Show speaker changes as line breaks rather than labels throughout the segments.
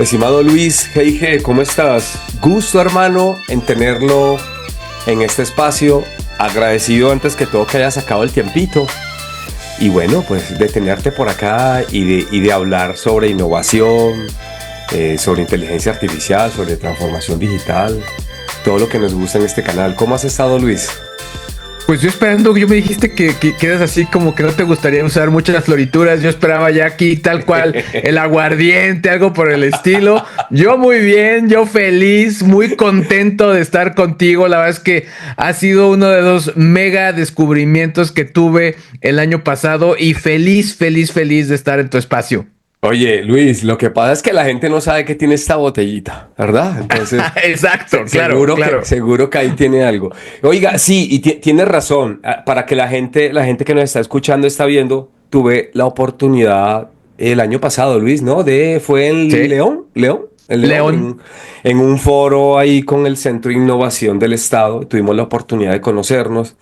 Estimado Luis, hey, ¿cómo estás? Gusto, hermano, en tenerlo en este espacio. Agradecido antes que todo que hayas sacado el tiempito. Y bueno, pues de tenerte por acá y de hablar sobre innovación, sobre inteligencia artificial, sobre transformación digital, todo lo que nos gusta en este canal. ¿Cómo has estado, Luis?
Pues yo esperando, yo me dijiste que quedas así como que no te gustaría usar muchas florituras. Yo esperaba ya aquí tal cual el aguardiente, algo por el estilo. Yo muy bien, yo feliz, muy contento de estar contigo. La verdad es que ha sido uno de los mega descubrimientos que tuve el año pasado y feliz de estar en tu espacio.
Oye, Luis, lo que pasa es que la gente no sabe que tiene esta botellita, ¿verdad? Entonces,
Exacto, claro,
seguro
claro.
seguro que ahí tiene algo. Oiga, sí, y tienes razón. Para que la gente que nos está escuchando está viendo, tuve la oportunidad el año pasado, Luis, ¿no? Fue en
Sí,
León,
León.
en un foro ahí con el Centro de Innovación del Estado. Tuvimos la oportunidad de conocernos.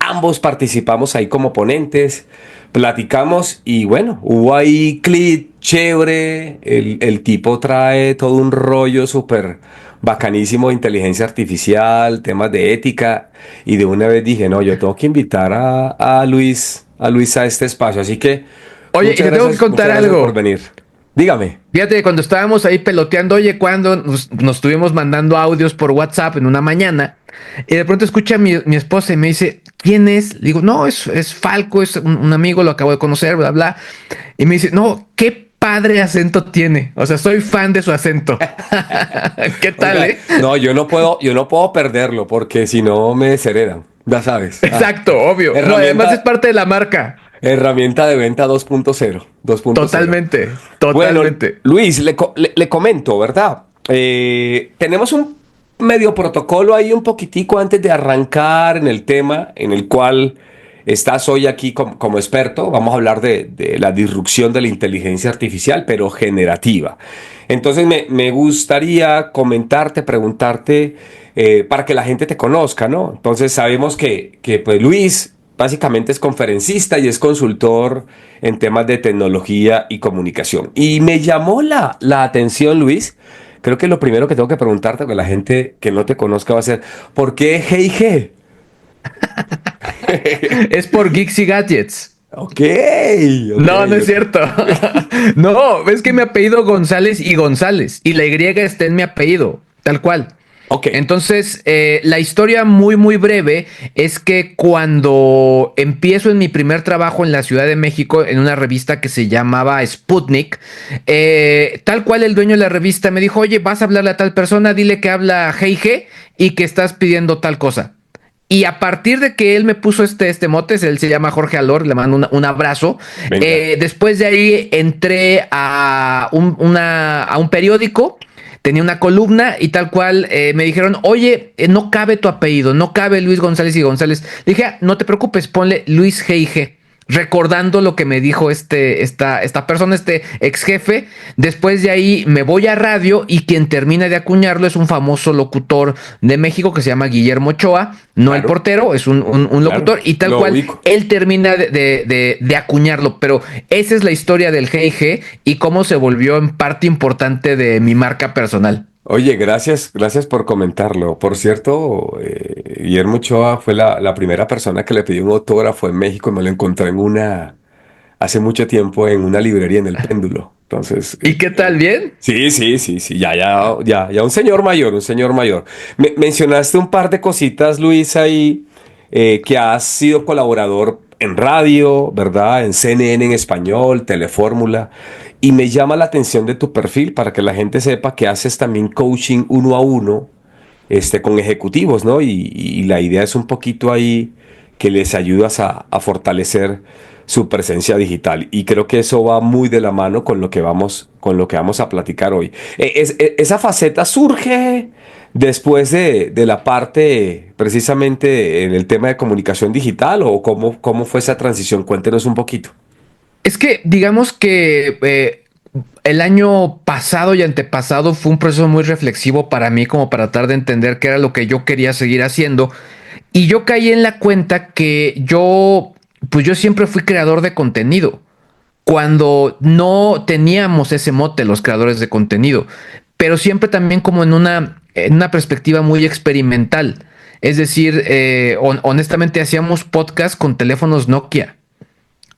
Ambos participamos ahí como ponentes, platicamos y bueno, hubo ahí clip chévere. El tipo trae todo un rollo súper bacanísimo de inteligencia artificial, temas de ética. Y de una vez dije, no, yo tengo que invitar a Luis a este espacio. Así que
Oye, y te tengo que
muchas
contar
gracias por
algo.
venir. Dígame.
Fíjate, cuando estábamos ahí peloteando, oye, cuando nos estuvimos mandando audios por WhatsApp en una mañana, y de pronto escucha a mi esposa y me dice, ¿quién es? Le digo, no, es Falco, es un amigo, lo acabo de conocer, bla, bla. Y me dice, no, qué padre acento tiene. O sea, soy fan de su acento. ¿Qué tal,
Oiga,
eh?
no, yo no puedo perderlo porque si no me desheredan, ya sabes.
Exacto, obvio. No, además es
Herramienta,
parte de la marca.
herramienta de venta 2.0, 2.0.
Totalmente,
Bueno,
totalmente.
Luis, le comento, ¿verdad? Tenemos un medio protocolo ahí un poquitico antes de arrancar en el tema en el cual estás hoy aquí como experto. Vamos a hablar de la disrupción de la inteligencia artificial, pero generativa. Entonces me gustaría comentarte, preguntarte, para que la gente te conozca, ¿no? Entonces sabemos que pues Luis básicamente es conferencista y es consultor en temas de tecnología y comunicación. Y me llamó la atención, Luis. Creo que lo primero que tengo que preguntarte, que la gente que no te conozca va a ser, ¿por qué G&G?
Es por Geeks y Gadgets.
Ok, ok,
No, no es
ok.
cierto. No, es que mi apellido González y González. Y la Y está en mi apellido, tal cual.
Ok,
Entonces, la historia muy breve es que cuando empiezo en mi primer trabajo en la Ciudad de México, en una revista que se llamaba Sputnik, tal cual el dueño de la revista me dijo, oye, vas a hablarle a tal persona, dile que habla G&G y que estás pidiendo tal cosa. Y a partir de que él me puso este mote, él se llama Jorge Alor, le mando un abrazo.
venga.
Después de ahí entré a a un periódico, tenía una columna y tal cual me dijeron, oye, no cabe tu apellido, no cabe Luis González y González. Le dije, "Ah, no te preocupes, ponle Luis G&G. Recordando lo que me dijo esta persona, este ex jefe. Después de ahí me voy a radio y quien termina de acuñarlo es un famoso locutor de México que se llama Guillermo Ochoa, no el
Claro,
portero, es un
claro,
locutor y tal
lo
cual
ubico.
él termina de acuñarlo. Pero esa es la historia del G&G y cómo se volvió en parte importante de mi marca personal.
Oye, gracias por comentarlo. Por cierto, Guillermo Ochoa fue la primera persona que le pidió un autógrafo en México y me lo encontré hace mucho tiempo en una librería en El Péndulo. Entonces,
¿Y qué tal? ¿Bien?
sí, sí, sí, sí, ya un señor mayor, un señor mayor. Mencionaste un par de cositas, Luis, ahí, que has sido colaborador en radio, ¿verdad? En CNN en español, Telefórmula. Y me llama la atención de tu perfil para que la gente sepa que haces también coaching uno a uno, con ejecutivos, ¿no? Y la idea es un poquito ahí que les ayudas a fortalecer su presencia digital. Y creo que eso va muy de la mano con lo que vamos a platicar hoy. Esa faceta surge después de la parte precisamente en el tema de comunicación digital o cómo fue esa transición. Cuéntenos un poquito.
Es que digamos que el año pasado y antepasado fue un proceso muy reflexivo para mí como para tratar de entender qué era lo que yo quería seguir haciendo. Y yo caí en la cuenta que pues yo siempre fui creador de contenido. cuando no teníamos ese mote los creadores de contenido, pero siempre también como en una perspectiva muy experimental. Es decir, honestamente hacíamos podcast con teléfonos Nokia,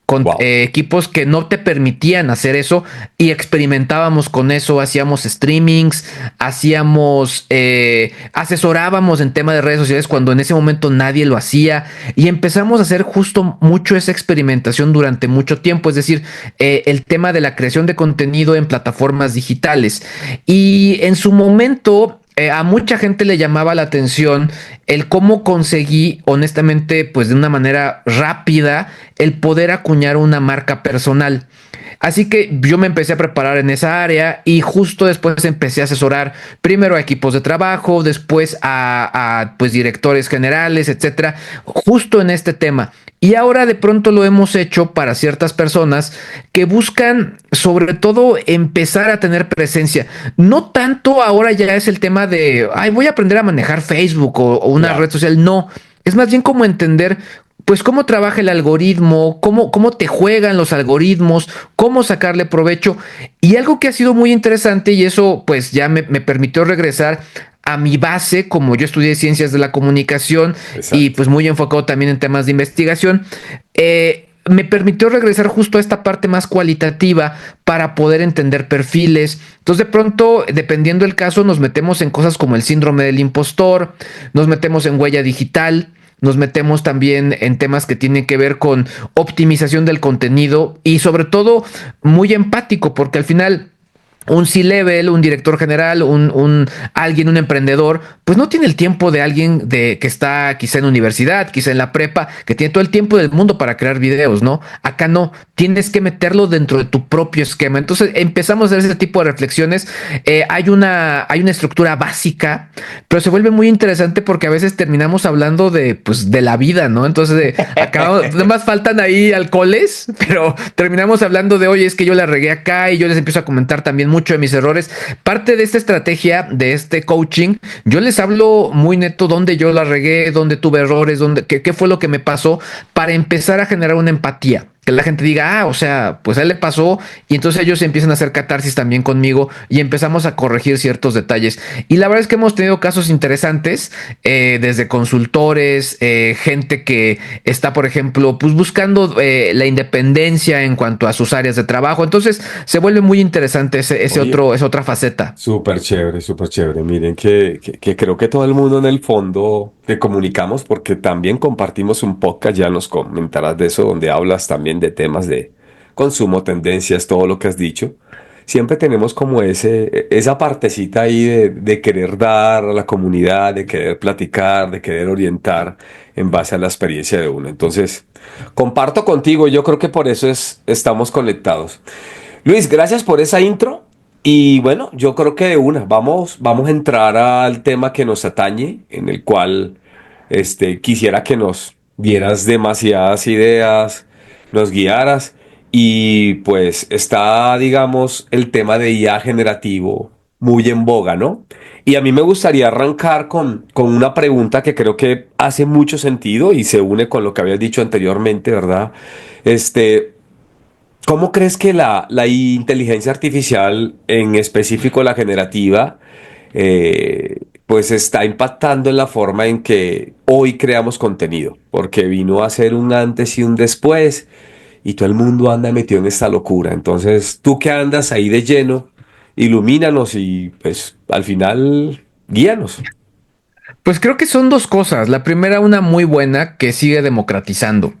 con
Wow.
equipos que no te permitían hacer eso y experimentábamos con eso, hacíamos streamings, asesorábamos en tema de redes sociales cuando en ese momento nadie lo hacía y empezamos a hacer justo mucho esa experimentación durante mucho tiempo, es decir, el tema de la creación de contenido en plataformas digitales y en su momento a mucha gente le llamaba la atención el cómo conseguí, honestamente, pues de una manera rápida, el poder acuñar una marca personal. Así que yo me empecé a preparar en esa área y justo después empecé a asesorar primero a equipos de trabajo, después pues directores generales, etcétera, justo en este tema. Y ahora de pronto lo hemos hecho para ciertas personas que buscan sobre todo empezar a tener presencia. No tanto ahora ya es el tema de, ay, voy a aprender a manejar Facebook o una
Ya.
red social. No, es más bien como entender pues cómo trabaja el algoritmo, cómo te juegan los algoritmos, cómo sacarle provecho. Y algo que ha sido muy interesante, y eso pues ya me permitió regresar a mi base, como yo estudié ciencias de la comunicación y
Exacto.
pues muy enfocado también en temas de investigación, me permitió regresar justo a esta parte más cualitativa para poder entender perfiles. Entonces, de pronto, dependiendo del caso, nos metemos en cosas como el síndrome del impostor, nos metemos en huella digital, nos metemos también en temas que tienen que ver con optimización del contenido y sobre todo muy empático, porque al final un C-level, un director general, alguien, un emprendedor, pues no tiene el tiempo de alguien que está quizá en universidad, quizá en la prepa, que tiene todo el tiempo del mundo para crear videos, ¿no? Acá no, tienes que meterlo dentro de tu propio esquema. Entonces empezamos a hacer ese tipo de reflexiones. Hay una estructura básica, pero se vuelve muy interesante porque a veces terminamos hablando pues, de la vida, ¿no? Entonces, acabamos, nada más faltan ahí alcoholes, pero terminamos hablando de, oye, es que yo la regué acá y yo les empiezo a comentar también mucho de mis errores. Parte de esta estrategia, de este coaching, yo les hablo muy neto dónde yo la regué, dónde tuve errores, qué fue lo que me pasó para empezar a generar una empatía. Que la gente diga, o sea, pues a él le pasó y entonces ellos empiezan a hacer catarsis también conmigo y empezamos a corregir ciertos detalles. Y la verdad es que hemos tenido casos interesantes, desde consultores, gente que está, por ejemplo, pues buscando la independencia en cuanto a sus áreas de trabajo. Entonces se vuelve muy interesante
Oye,
esa otra faceta.
súper chévere, súper chévere. Miren que creo que todo el mundo en el fondo te comunicamos porque también compartimos un podcast, ya nos comentarás de eso, donde hablas también de temas de consumo, tendencias, todo lo que has dicho. Siempre tenemos como esa partecita ahí de querer dar a la comunidad, de querer platicar, de querer orientar en base a la experiencia de uno. Entonces, comparto contigo, yo creo que por eso estamos conectados. Luis, gracias por esa intro. Y bueno, yo creo que de una, vamos a entrar al tema que nos atañe, en el cual quisiera que nos dieras demasiadas ideas, nos guiaras. Y pues está, digamos, el tema de IA generativo muy en boga, ¿no? Y a mí me gustaría arrancar con una pregunta que creo que hace mucho sentido y se une con lo que habías dicho anteriormente, ¿verdad? Este, ¿Cómo crees que la inteligencia artificial, en específico la generativa, pues está impactando en la forma en que hoy creamos contenido? Porque vino a ser un antes y un después y todo el mundo anda metido en esta locura. Entonces, tú que andas ahí de lleno, ilumínanos y pues al final guíanos.
Pues creo que son dos cosas. La primera, una muy buena que sigue democratizando.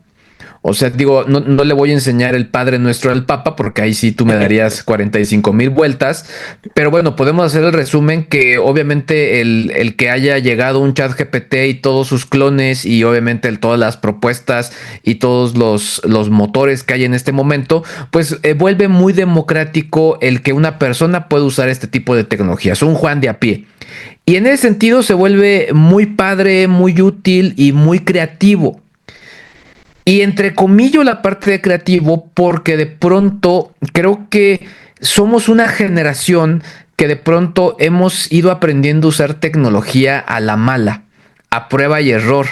O sea, digo, no le voy a enseñar el Padre Nuestro al Papa, porque ahí sí tú me darías 45,000 vueltas. Pero bueno, podemos hacer el resumen que obviamente el que haya llegado un chat GPT y todos sus clones y obviamente todas las propuestas y todos los motores que hay en este momento, pues vuelve muy democrático el que una persona pueda usar este tipo de tecnologías, un Juan de a pie. Y en ese sentido se vuelve muy padre, muy útil y muy creativo. Y entre comillas la parte de creativo porque de pronto creo que somos una generación que de pronto hemos ido aprendiendo a usar tecnología a la mala, a prueba y error,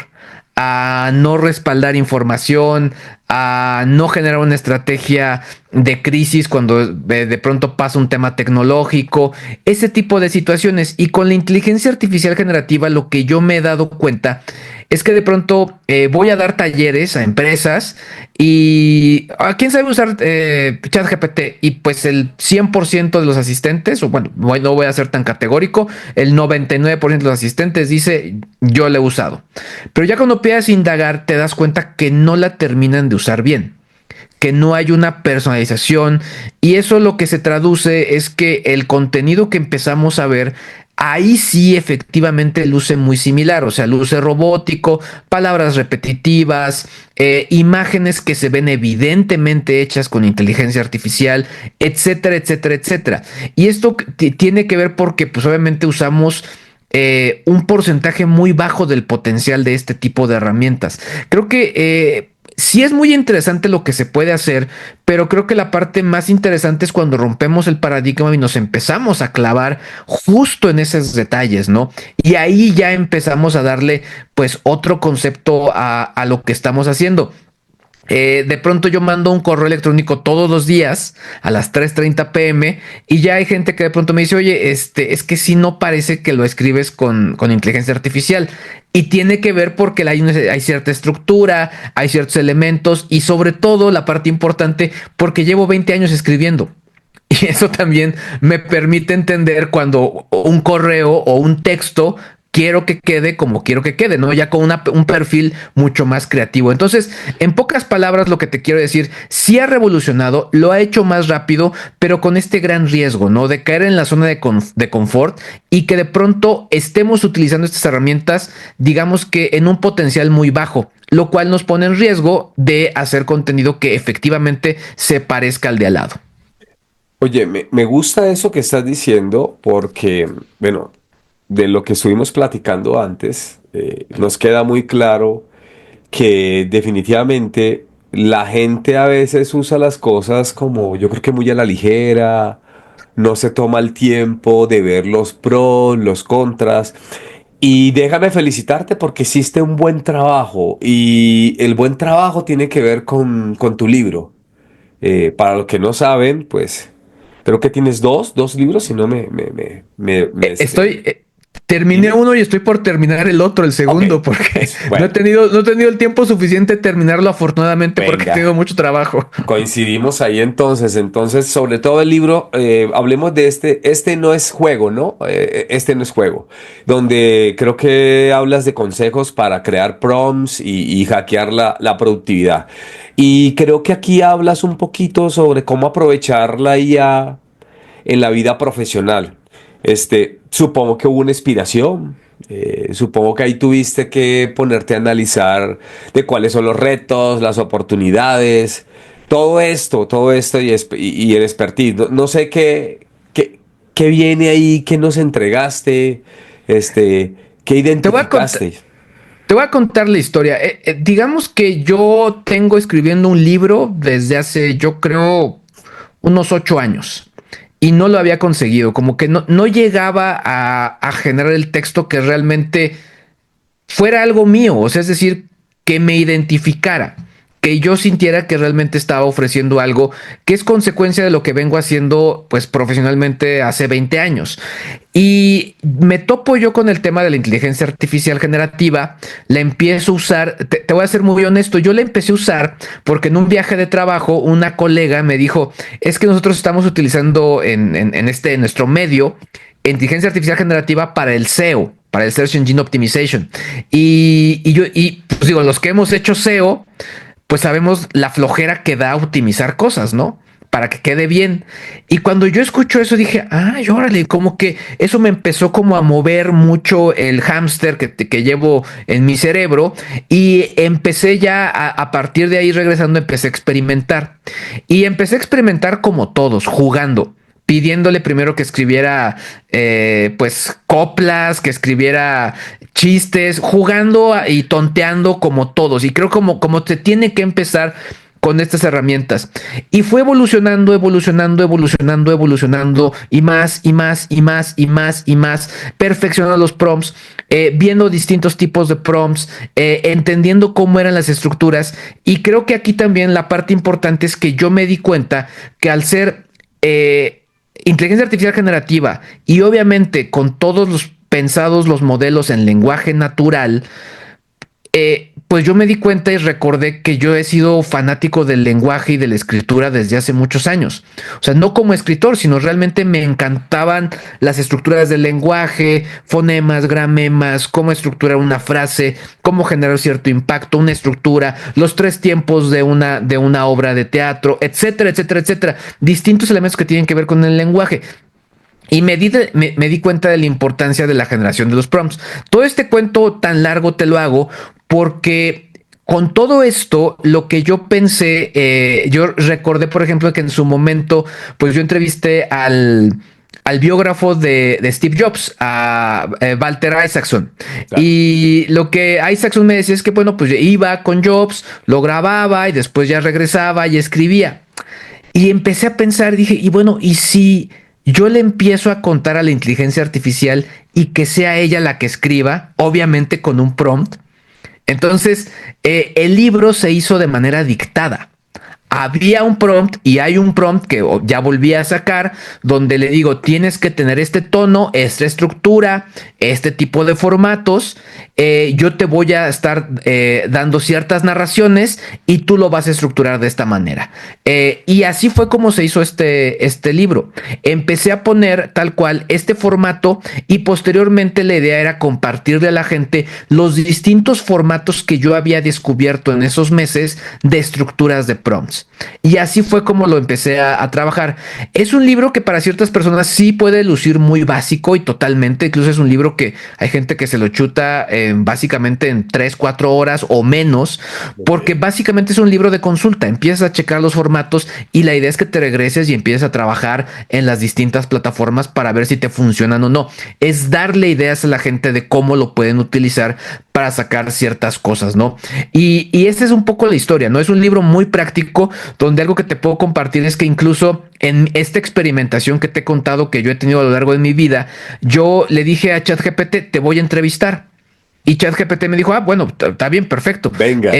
a no respaldar información, a no generar una estrategia de crisis cuando de pronto pasa un tema tecnológico, ese tipo de situaciones. Y con la inteligencia artificial generativa lo que yo me he dado cuenta es que de pronto voy a dar talleres a empresas y ¿a quién sabe usar ChatGPT? Y pues el 100% de los asistentes, o bueno, no voy a ser tan categórico, el 99% de los asistentes dice yo le he usado. Pero ya cuando empiezas a indagar te das cuenta que no la terminan de usar bien, que no hay una personalización, y eso lo que se traduce es que el contenido que empezamos a ver, ahí sí efectivamente luce muy similar, o sea, luce robótico, palabras repetitivas, imágenes que se ven evidentemente hechas con inteligencia artificial, etcétera, etcétera, etcétera. Y esto tiene que ver porque pues obviamente usamos un porcentaje muy bajo del potencial de este tipo de herramientas. Creo que sí es muy interesante lo que se puede hacer, pero creo que la parte más interesante es cuando rompemos el paradigma y nos empezamos a clavar justo en esos detalles, ¿no? Y ahí ya empezamos a darle pues otro concepto a lo que estamos haciendo. De pronto yo mando un correo electrónico todos los días a las 3:30 p.m. y ya hay gente que de pronto me dice, oye, es que sí no parece que lo escribes con inteligencia artificial. Y tiene que ver porque hay cierta estructura, hay ciertos elementos y sobre todo la parte importante porque llevo 20 años escribiendo. Y eso también me permite entender cuando un correo o un texto quiero que quede como quiero que quede, ¿no? Ya con un perfil mucho más creativo. Entonces, en pocas palabras, lo que te quiero decir, sí ha revolucionado, lo ha hecho más rápido, pero con este gran riesgo, ¿no? De caer en la zona de confort y que de pronto estemos utilizando estas herramientas, digamos que en un potencial muy bajo, lo cual nos pone en riesgo de hacer contenido que efectivamente se parezca al de al lado.
Oye, me gusta eso que estás diciendo porque, bueno, de lo que estuvimos platicando antes, nos queda muy claro que definitivamente la gente a veces usa las cosas como yo creo que muy a la ligera, no se toma el tiempo de ver los pros, los contras. Y déjame felicitarte porque hiciste un buen trabajo y el buen trabajo tiene que ver con tu libro. Para los que no saben, pues creo que tienes dos libros, si no
Estoy, terminé
dime.
uno y estoy por terminar el otro, el
Ok,
segundo, porque
bueno,
no he tenido el tiempo suficiente de terminarlo, afortunadamente, porque
venga.
tengo mucho trabajo.
Coincidimos ahí entonces. Entonces, sobre todo el libro, hablemos de este. Este no es juego, ¿no? Este no es juego. Donde creo que hablas de consejos para crear prompts y hackear la productividad. Y creo que aquí hablas un poquito sobre cómo aprovechar la IA en la vida profesional. Supongo que hubo una inspiración. Supongo que ahí tuviste que ponerte a analizar de cuáles son los retos, las oportunidades, todo esto y el expertise. No sé qué viene ahí, qué nos entregaste, qué
Te voy a contar,
identificaste.
te voy a contar la historia. Digamos que yo tengo escribiendo un libro desde hace, yo creo, unos 8 años. Y no lo había conseguido, como que no llegaba a generar el texto que realmente fuera algo mío, o sea, es decir, que me identificara, que yo sintiera que realmente estaba ofreciendo algo que es consecuencia de lo que vengo haciendo pues profesionalmente hace 20 años. Y me topo yo con el tema de la inteligencia artificial generativa, la empiezo a usar, te voy a ser muy honesto, yo la empecé a usar porque en un viaje de trabajo una colega me dijo, es que nosotros estamos utilizando en nuestro medio inteligencia artificial generativa para el SEO, para el Search Engine Optimization. Pues digo, los que hemos hecho SEO, pues sabemos la flojera que da optimizar cosas, ¿no? Para que quede bien. Y cuando yo escucho eso dije, ay, órale, como que eso me empezó como a mover mucho el hámster que llevo en mi cerebro y empecé ya a partir de ahí regresando, empecé a experimentar. Y empecé a experimentar como todos, jugando, pidiéndole primero que escribiera pues coplas, que escribiera chistes, jugando y tonteando como todos. Y creo como se tiene que empezar con estas herramientas. Y fue evolucionando, evolucionando, evolucionando, evolucionando, y más, y más, y más, y más, y más, perfeccionando los prompts, viendo distintos tipos de prompts, entendiendo cómo eran las estructuras. Y creo que aquí también la parte importante es que yo me di cuenta que al ser inteligencia artificial generativa y obviamente con todos los pensados los modelos en lenguaje natural, pues yo me di cuenta y recordé que yo he sido fanático del lenguaje y de la escritura desde hace muchos años. O sea, no como escritor, sino realmente me encantaban las estructuras del lenguaje, fonemas, gramemas, cómo estructurar una frase, cómo generar cierto impacto, una estructura, los tres tiempos de una obra de teatro, etcétera, etcétera, etcétera. Distintos elementos que tienen que ver con el lenguaje. Y me di cuenta de la importancia de la generación de los prompts. Todo este cuento tan largo te lo hago porque con todo esto, lo que yo pensé, yo recordé, por ejemplo, que en su momento, pues yo entrevisté al biógrafo de Steve Jobs, a Walter Isaacson. Claro. Y lo que Isaacson me decía es que, bueno, pues iba con Jobs, lo grababa y después ya regresaba y escribía. Y empecé a pensar, dije, y bueno, ¿y si yo le empiezo a contar a la inteligencia artificial y que sea ella la que escriba, obviamente con un prompt? Entonces, el libro se hizo de manera dictada. Había un prompt y hay un prompt que ya volví a sacar donde le digo, tienes que tener este tono, esta estructura, este tipo de formatos. Yo te voy a estar dando ciertas narraciones y tú lo vas a estructurar de esta manera. Y así fue como se hizo este libro. Empecé a poner tal cual este formato y posteriormente la idea era compartirle a la gente los distintos formatos que yo había descubierto en esos meses de estructuras de prompts. Y así fue como lo empecé a trabajar. Es un libro que para ciertas personas sí puede lucir muy básico y totalmente. Incluso es un libro que hay gente que se lo chuta básicamente en 3-4 horas o menos, porque básicamente es un libro de consulta. Empiezas a checar los formatos y la idea es que te regreses y empieces a trabajar en las distintas plataformas para ver si te funcionan o no. Es darle ideas a la gente de cómo lo pueden utilizar para sacar ciertas cosas, ¿no? Y esta es un poco la historia, ¿no? Es un libro muy práctico donde algo que te puedo compartir es que incluso en esta experimentación que te he contado que yo he tenido a lo largo de mi vida, yo le dije a ChatGPT, te voy a entrevistar. Y ChatGPT me dijo, bueno, está bien, perfecto.
Venga.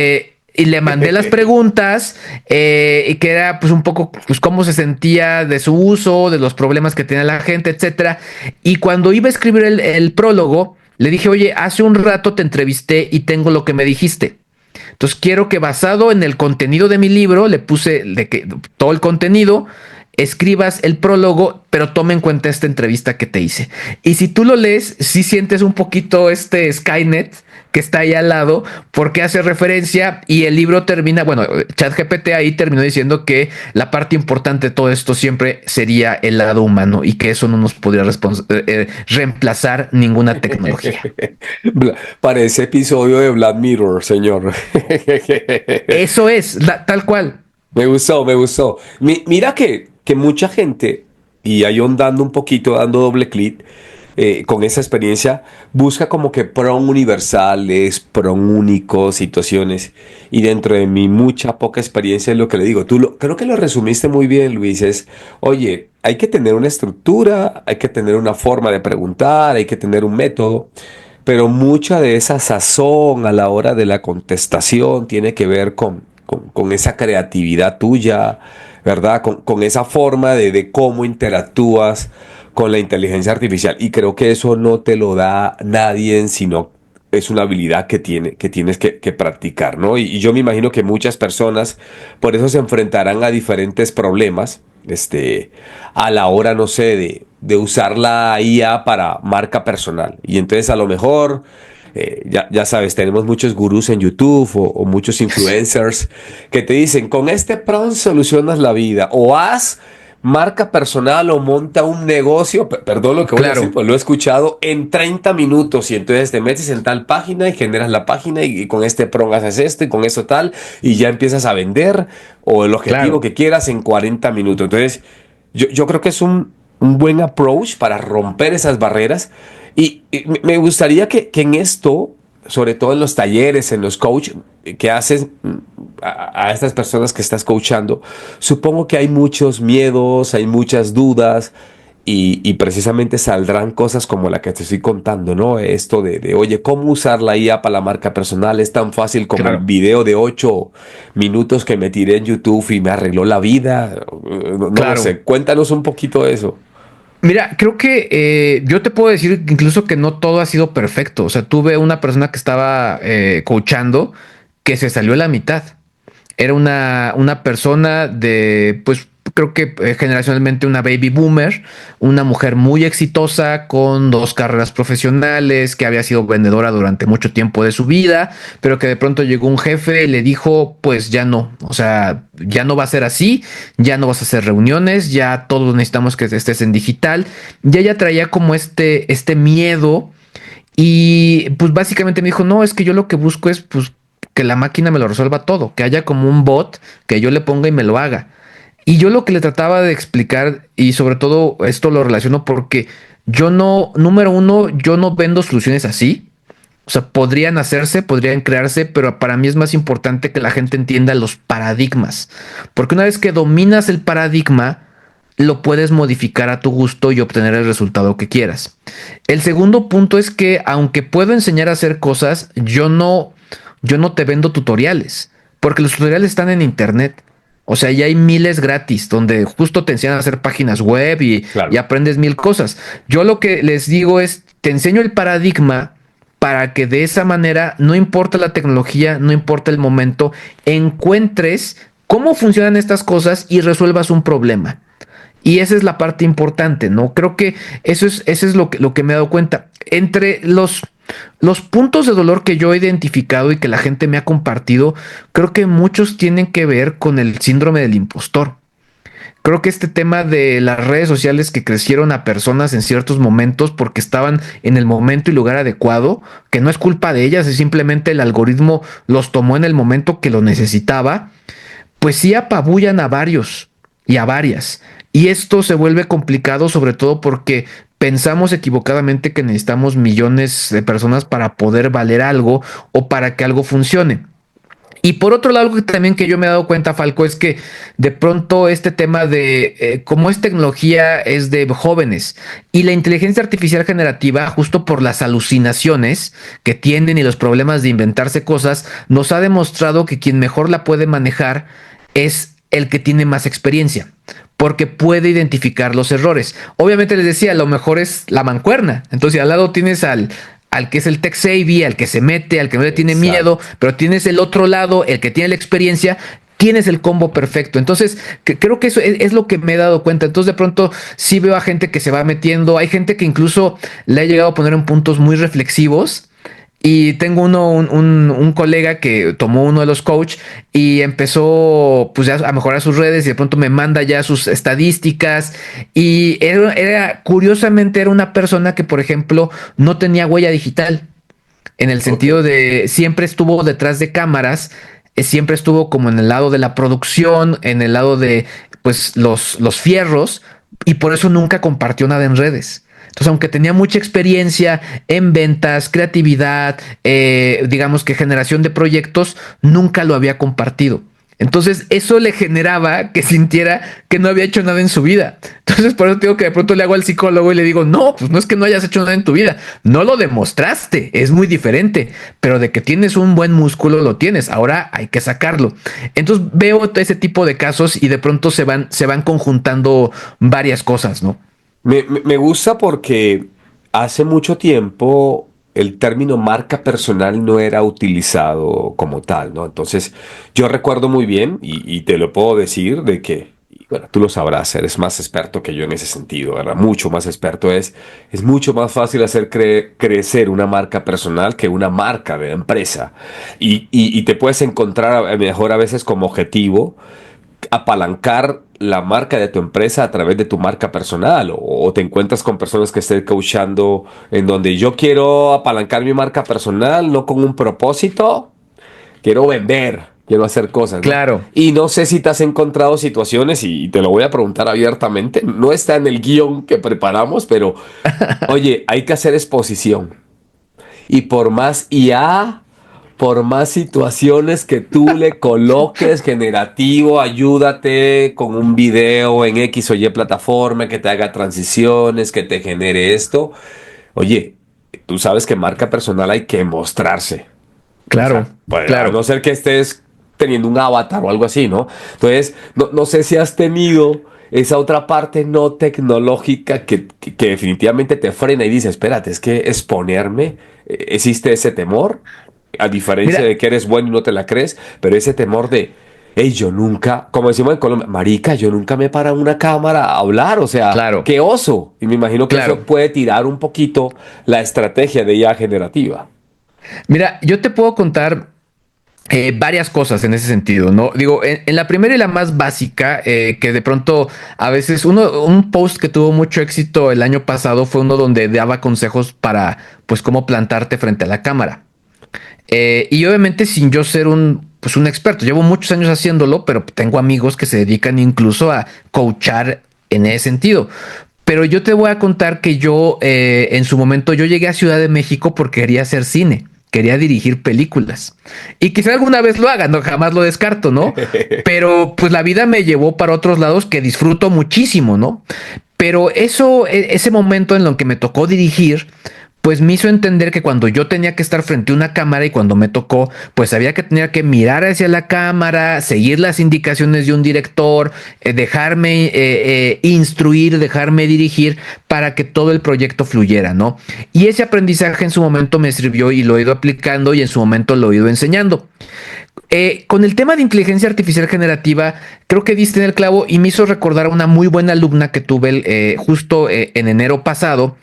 Y le mandé las preguntas, y que era pues un poco pues cómo se sentía de su uso, de los problemas que tenía la gente, etcétera. Y cuando iba a escribir el prólogo, le dije, oye, hace un rato te entrevisté y tengo lo que me dijiste. Entonces quiero que basado en el contenido de mi libro, le puse todo el contenido, escribas el prólogo, pero toma en cuenta esta entrevista que te hice. Y si tú lo lees, sí sientes un poquito este Skynet que está ahí al lado, porque hace referencia y el libro termina, bueno, ChatGPT ahí terminó diciendo que la parte importante de todo esto siempre sería el lado humano y que eso no nos podría reemplazar ninguna tecnología.
Parece episodio de Black Mirror, señor.
Eso es, tal cual.
Me gustó, me gustó. Mira que mucha gente, y ahí ondando un poquito, dando doble clic, con esa experiencia, busca como que prom universales, prom únicos, situaciones. Y dentro de mi mucha poca experiencia es lo que le digo. Creo que lo resumiste muy bien, Luis. Es, oye, hay que tener una estructura, hay que tener una forma de preguntar, hay que tener un método. Pero mucha de esa sazón a la hora de la contestación tiene que ver con esa creatividad tuya, ¿verdad? Con esa forma de cómo interactúas con la inteligencia artificial. Y creo que eso no te lo da nadie, sino es una habilidad que tienes que practicar, ¿no? Y yo me imagino que muchas personas por eso se enfrentarán a diferentes problemas, a la hora, no sé, de usar la IA para marca personal. Y entonces a lo mejor, ya sabes, tenemos muchos gurús en YouTube o muchos influencers que te dicen, con este prompt solucionas la vida, o haz marca personal o monta un negocio, perdón lo que voy a decir, pues lo he escuchado, en 30 minutos, y entonces te metes en tal página y generas la página y con este prompt haces esto y con eso tal, y ya empiezas a vender, o el objetivo que quieras en 40 minutos. Entonces, yo creo que es un buen approach para romper esas barreras, y me gustaría que en esto sobre todo en los talleres, en los coach que haces a estas personas que estás coachando, supongo que hay muchos miedos, hay muchas dudas y precisamente saldrán cosas como la que te estoy contando, ¿no? Esto oye, ¿cómo usar la IA para la marca personal? Es tan fácil como el
Claro,
video de 8 minutos que me tiré en YouTube y me arregló la vida. No lo
claro.
sé, cuéntanos un poquito de eso.
Mira, creo que yo te puedo decir incluso que no todo ha sido perfecto. O sea, tuve una persona que estaba coachando que se salió a la mitad. Era una persona de, pues creo que generacionalmente una baby boomer, una mujer muy exitosa con 2 carreras profesionales, que había sido vendedora durante mucho tiempo de su vida, pero que de pronto llegó un jefe y le dijo, pues ya no, o sea, ya no va a ser así, ya no vas a hacer reuniones, ya todos necesitamos que estés en digital. Y ella traía como este miedo y pues básicamente me dijo, no, es que yo lo que busco es pues que la máquina me lo resuelva todo, que haya como un bot que yo le ponga y me lo haga. Y yo lo que le trataba de explicar, y sobre todo esto lo relaciono porque yo no, número uno, yo no vendo soluciones así. O sea, podrían hacerse, podrían crearse, pero para mí es más importante que la gente entienda los paradigmas. Porque una vez que dominas el paradigma, lo puedes modificar a tu gusto y obtener el resultado que quieras. El segundo punto es que aunque puedo enseñar a hacer cosas, yo no te vendo tutoriales, porque los tutoriales están en internet. O sea, ya hay miles gratis donde justo te enseñan a hacer páginas web y
Claro.
aprendes mil cosas. Yo lo que les digo es, te enseño el paradigma para que de esa manera, no importa la tecnología, no importa el momento, encuentres cómo funcionan estas cosas y resuelvas un problema. Y esa es la parte importante, ¿no? Creo que eso es lo que me he dado cuenta. Entre los puntos de dolor que yo he identificado y que la gente me ha compartido, creo que muchos tienen que ver con el síndrome del impostor. Creo que este tema de las redes sociales que crecieron a personas en ciertos momentos porque estaban en el momento y lugar adecuado, que no es culpa de ellas, es simplemente el algoritmo los tomó en el momento que lo necesitaba, pues sí apabullan a varios y a varias. Y esto se vuelve complicado sobre todo porque pensamos equivocadamente que necesitamos millones de personas para poder valer algo o para que algo funcione. Y por otro lado, algo que también que yo me he dado cuenta, Falco, es que de pronto este tema de cómo es tecnología es de jóvenes y la inteligencia artificial generativa, justo por las alucinaciones que tienen y los problemas de inventarse cosas, nos ha demostrado que quien mejor la puede manejar es el que tiene más experiencia, porque puede identificar los errores. Obviamente les decía, lo mejor es la mancuerna. Entonces, al lado tienes al que es el tech savvy, al que se mete, al que no le tiene miedo,
Exacto.
pero tienes el otro lado, el que tiene la experiencia, tienes el combo perfecto. Entonces, creo que eso es lo que me he dado cuenta. Entonces, de pronto sí veo a gente que se va metiendo, hay gente que incluso le ha llegado a poner en puntos muy reflexivos. Y tengo un colega que tomó uno de los coach y empezó pues ya a mejorar sus redes y de pronto me manda ya sus estadísticas y curiosamente era una persona que por ejemplo no tenía huella digital en el
Ok.
sentido de siempre estuvo detrás de cámaras, siempre estuvo como en el lado de la producción, en el lado de pues los fierros y por eso nunca compartió nada en redes. Entonces, aunque tenía mucha experiencia en ventas, creatividad, digamos que generación de proyectos, nunca lo había compartido. Entonces, eso le generaba que sintiera que no había hecho nada en su vida. Entonces, por eso digo que de pronto le hago al psicólogo y le digo, no, pues no es que no hayas hecho nada en tu vida, no lo demostraste, es muy diferente, pero de que tienes un buen músculo lo tienes, ahora hay que sacarlo. Entonces, veo ese tipo de casos y de pronto se van conjuntando varias cosas, ¿no?
Me gusta porque hace mucho tiempo el término marca personal no era utilizado como tal, ¿no? Entonces, yo recuerdo muy bien, y te lo puedo decir, de que, y bueno, tú lo sabrás, eres más experto que yo en ese sentido, ¿verdad? Mucho más experto es mucho más fácil hacer crecer una marca personal que una marca de empresa. Y te puedes encontrar mejor a veces como objetivo apalancar la marca de tu empresa a través de tu marca personal o te encuentras con personas que estén coachando en donde yo quiero apalancar mi marca personal no con un propósito, quiero vender, quiero hacer cosas, ¿no?
Claro.
Y no sé si te has encontrado situaciones y te lo voy a preguntar abiertamente, no está en el guión que preparamos, pero oye, hay que hacer exposición. y por más IA, por más situaciones que tú le coloques generativo, ayúdate con un video en X o Y plataforma que te haga transiciones, que te genere esto. Oye, tú sabes que marca personal hay que mostrarse. O
Claro,
sea, pues, a
claro.
no ser que estés teniendo un avatar o algo así, ¿no? Entonces, no sé si has tenido esa otra parte no tecnológica que definitivamente te frena y dice, espérate, es que exponerme, existe ese temor, a diferencia
Mira,
de que eres bueno y no te la crees, pero ese temor de, hey, yo nunca, como decimos en Colombia, marica, yo nunca me paro en una cámara a hablar, o sea,
claro,
qué oso. Y me imagino que eso
claro.
puede tirar un poquito la estrategia de IA generativa.
Mira, yo te puedo contar varias cosas en ese sentido, ¿no? Digo, en la primera y la más básica, que de pronto a veces un post que tuvo mucho éxito el año pasado fue uno donde daba consejos para, pues, cómo plantarte frente a la cámara. Y obviamente sin yo ser pues un experto, llevo muchos años haciéndolo, pero tengo amigos que se dedican incluso a coachar en ese sentido. Pero yo te voy a contar que yo, en su momento, yo llegué a Ciudad de México porque quería hacer cine, quería dirigir películas. Y quizá alguna vez lo haga, no, jamás lo descarto, ¿no? Pero pues la vida me llevó para otros lados que disfruto muchísimo, ¿no? Pero eso, ese momento en lo que me tocó dirigir, pues me hizo entender que cuando yo tenía que estar frente a una cámara y cuando me tocó, pues había que tener que mirar hacia la cámara, seguir las indicaciones de un director, dejarme instruir, dejarme dirigir para que todo el proyecto fluyera, ¿no? Y ese aprendizaje en su momento me sirvió y lo he ido aplicando y en su momento lo he ido enseñando. Con el tema de inteligencia artificial generativa, creo que diste en el clavo y me hizo recordar a una muy buena alumna que tuve justo en enero pasado,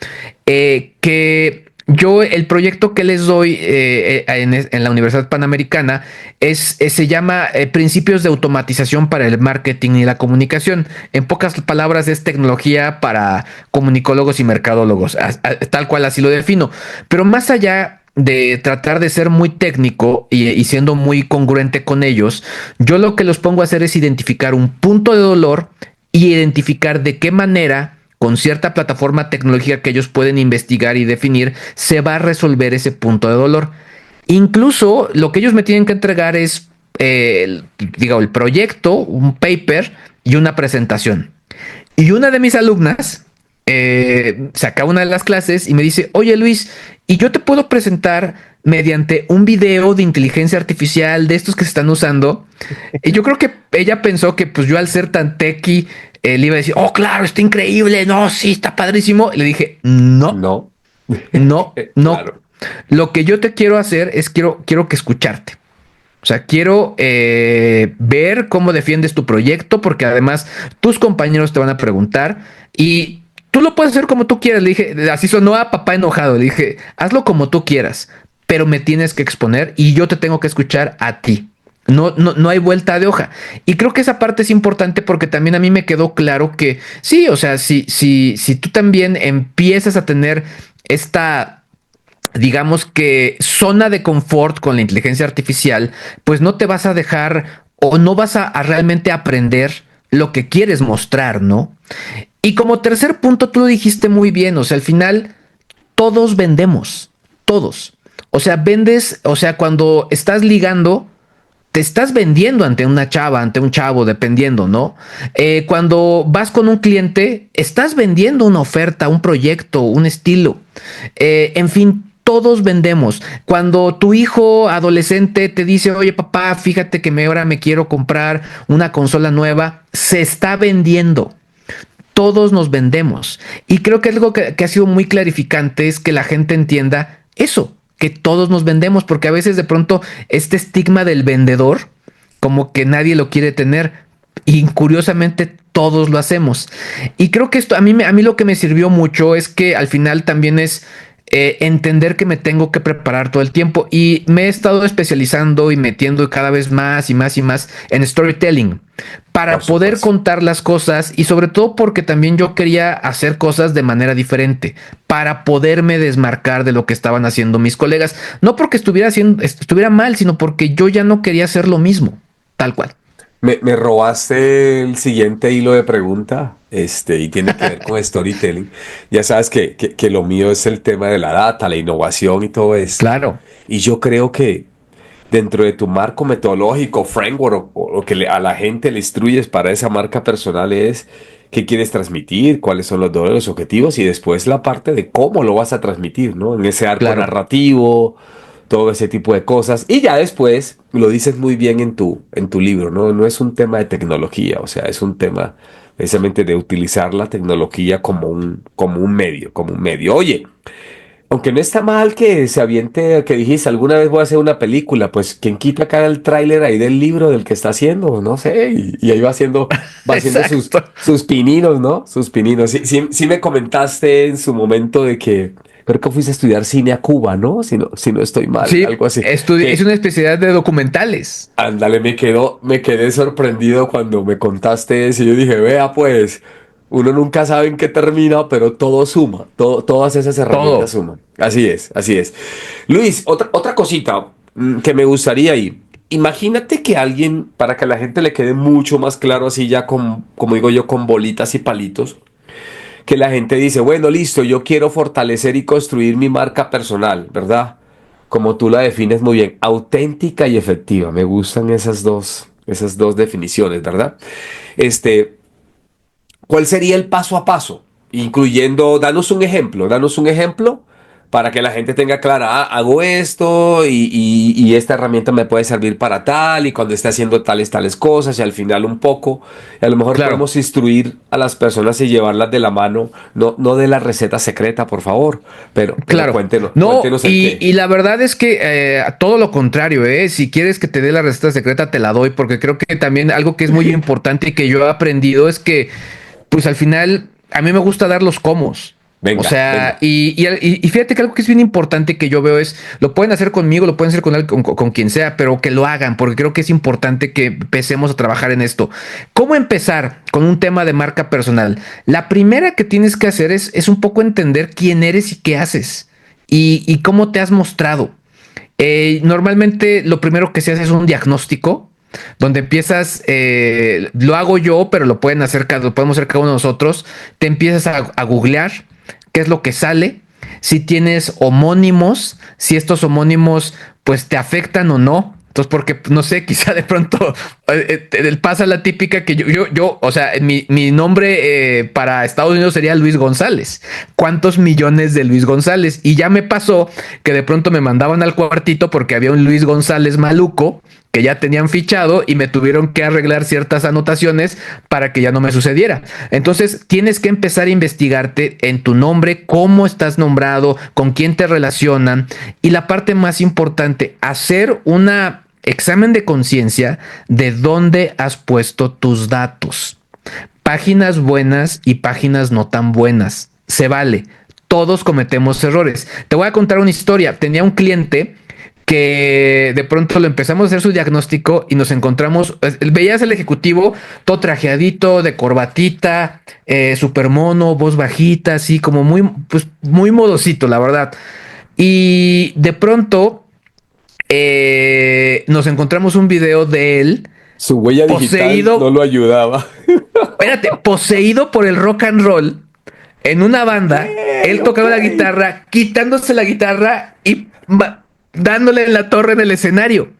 que yo el proyecto que les doy en la Universidad Panamericana se llama Principios de Automatización para el Marketing y la Comunicación. En pocas palabras, es tecnología para comunicólogos y mercadólogos, tal cual así lo defino. Pero más allá de tratar de ser muy técnico y siendo muy congruente con ellos, yo lo que los pongo a hacer es identificar un punto de dolor y identificar de qué manera, con cierta plataforma tecnológica que ellos pueden investigar y definir, se va a resolver ese punto de dolor. Incluso lo que ellos me tienen que entregar es, el proyecto, un paper y una presentación. Y una de mis alumnas saca una de las clases y me dice, oye Luis, ¿y yo te puedo presentar mediante un video de inteligencia artificial de estos que se están usando? Y yo creo que ella pensó que pues yo al ser tan techie le iba a decir, oh claro, está increíble, no, sí, está padrísimo. Y le dije, no,
No.
no, no.
Claro.
Lo que yo te quiero hacer es quiero que escucharte. O sea, quiero ver cómo defiendes tu proyecto, porque además tus compañeros te van a preguntar y tú lo puedes hacer como tú quieras. Le dije, así sonó a papá enojado. Le dije, hazlo como tú quieras, pero me tienes que exponer y yo te tengo que escuchar a ti. No hay vuelta de hoja. Y creo que esa parte es importante porque también a mí me quedó claro que sí, o sea, si tú también empiezas a tener esta, digamos que zona de confort con la inteligencia artificial, pues no te vas a dejar o no vas a realmente aprender lo que quieres mostrar, ¿no? Y como tercer punto, tú lo dijiste muy bien, o sea, al final todos vendemos, todos. O sea, vendes, o sea, cuando estás ligando, te estás vendiendo ante una chava, ante un chavo, dependiendo, ¿no? Cuando vas con un cliente, estás vendiendo una oferta, un proyecto, un estilo. En fin, todos vendemos. Cuando tu hijo adolescente te dice, oye papá, fíjate que ahora me quiero comprar una consola nueva, se está vendiendo. Todos nos vendemos. Y creo que algo que ha sido muy clarificante es que la gente entienda eso, que todos nos vendemos, porque a veces de pronto este estigma del vendedor, como que nadie lo quiere tener, y curiosamente todos lo hacemos. Y creo que esto a mí lo que me sirvió mucho es que al final también es entender que me tengo que preparar todo el tiempo y me he estado especializando y metiendo cada vez más y más y más en storytelling para
Por
poder
supuesto.
contar las cosas y sobre todo porque también yo quería hacer cosas de manera diferente para poderme desmarcar de lo que estaban haciendo mis colegas, no porque estuviera mal, sino porque yo ya no quería hacer lo mismo, tal cual.
Me robaste el siguiente hilo de pregunta, y tiene que ver con storytelling. Ya sabes que lo mío es el tema de la data, la innovación y todo esto.
Claro,
Y yo creo que dentro de tu marco metodológico, framework, o lo que a la gente le instruyes para esa marca personal es qué quieres transmitir, cuáles son los objetivos y después la parte de cómo lo vas a transmitir, ¿no? En ese arco
claro.
narrativo, todo ese tipo de cosas. Y ya después lo dices muy bien en tu libro, ¿no? No es un tema de tecnología, o sea, es un tema precisamente de utilizar la tecnología como un medio, como un medio. Oye. Aunque no está mal que se aviente, que dijiste, alguna vez voy a hacer una película, pues quien quita acá el tráiler ahí del libro del que está haciendo, no sé, y ahí va haciendo sus,
Exacto.
sus pininos, ¿no? Sus pininos. Sí, sí, sí me comentaste en su momento de que creo que fuiste a estudiar cine a Cuba, ¿no? Si no estoy mal,
Sí,
algo así.
es
Que,
una especialidad de documentales.
ándale, me quedé sorprendido cuando me contaste eso y yo dije, vea pues. Uno nunca sabe en qué termina, pero todo suma, todas esas herramientas
Todo.
suman. Así es, así es. Luis, otra cosita que me gustaría ir. Imagínate que alguien, para que a la gente le quede mucho más claro, así ya como digo yo, con bolitas y palitos, que la gente dice, bueno, listo, yo quiero fortalecer y construir mi marca personal, ¿verdad? Como tú la defines muy bien, auténtica y efectiva. Me gustan esas dos definiciones, ¿verdad? Este, ¿Cuál sería el paso a paso? Incluyendo, danos un ejemplo para que la gente tenga clara, hago esto y esta herramienta me puede servir para tal y cuando esté haciendo tales cosas y al final un poco, y a lo mejor
Claro,
podemos instruir a las personas y llevarlas de la mano, no de la receta secreta, por favor, pero
claro.
cuéntenos,
No,
cuéntenos el qué.
y la verdad es que todo lo contrario, ¿eh? Si quieres que te dé la receta secreta, te la doy, porque creo que también algo que es muy importante y que yo he aprendido es que pues al final a mí me gusta dar los comos. O
Venga,
sea,
venga.
y fíjate que algo que es bien importante que yo veo es, lo pueden hacer conmigo, lo pueden hacer con quien sea, pero que lo hagan, porque creo que es importante que empecemos a trabajar en esto. ¿Cómo empezar con un tema de marca personal? La primera que tienes que hacer es un poco entender quién eres y qué haces y cómo te has mostrado. Normalmente lo primero que se hace es un diagnóstico donde empiezas, lo hago yo, pero lo pueden hacer, lo podemos hacer cada uno de nosotros. Te empiezas a googlear qué es lo que sale, si tienes homónimos, si estos homónimos pues te afectan o no. Entonces, porque no sé, quizá de pronto pasa la típica que o sea, mi nombre para Estados Unidos sería Luis González. ¿Cuántos millones de Luis González? Y ya me pasó que de pronto me mandaban al cuartito porque había un Luis González maluco que ya tenían fichado y me tuvieron que arreglar ciertas anotaciones para que ya no me sucediera. Entonces tienes que empezar a investigarte en tu nombre, cómo estás nombrado, con quién te relacionan y la parte más importante, hacer una examen de conciencia de dónde has puesto tus datos. Páginas buenas y páginas no tan buenas. Se vale. Todos cometemos errores. Te voy a contar una historia. Tenía un cliente que de pronto lo empezamos a hacer su diagnóstico y nos encontramos, veías el ejecutivo todo trajeadito, de corbatita, super mono, voz bajita, así como muy, pues muy modosito, la verdad. Y de pronto nos encontramos un video de él
Su huella digital no
poseído,
lo ayudaba.
espérate, poseído por el rock and roll en una banda, él
Ok.
tocaba la guitarra, quitándose la guitarra y dándole en la torre en el escenario.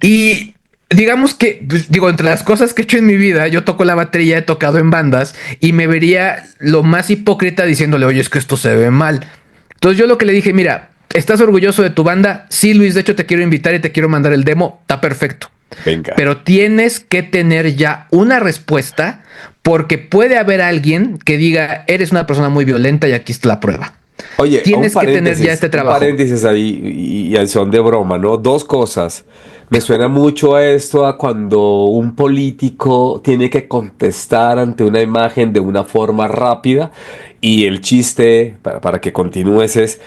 Y digamos que, pues, digo, entre las cosas que he hecho en mi vida, yo toco la batería, he tocado en bandas y me vería lo más hipócrita diciéndole, oye, es que esto se ve mal. Entonces yo lo que le dije, mira, ¿estás orgulloso de tu banda? Sí, Luis, de hecho te quiero invitar y te quiero mandar el demo, está perfecto.
Venga.
Pero tienes que tener ya una respuesta porque puede haber alguien que diga, eres una persona muy violenta y aquí está la prueba.
Oye,
Tienes que tener ya este
un
trabajo.
paréntesis ahí y al son de broma, ¿no? Dos cosas. Me suena mucho a esto, a cuando un político tiene que contestar ante una imagen de una forma rápida y el chiste, para que continúes, es,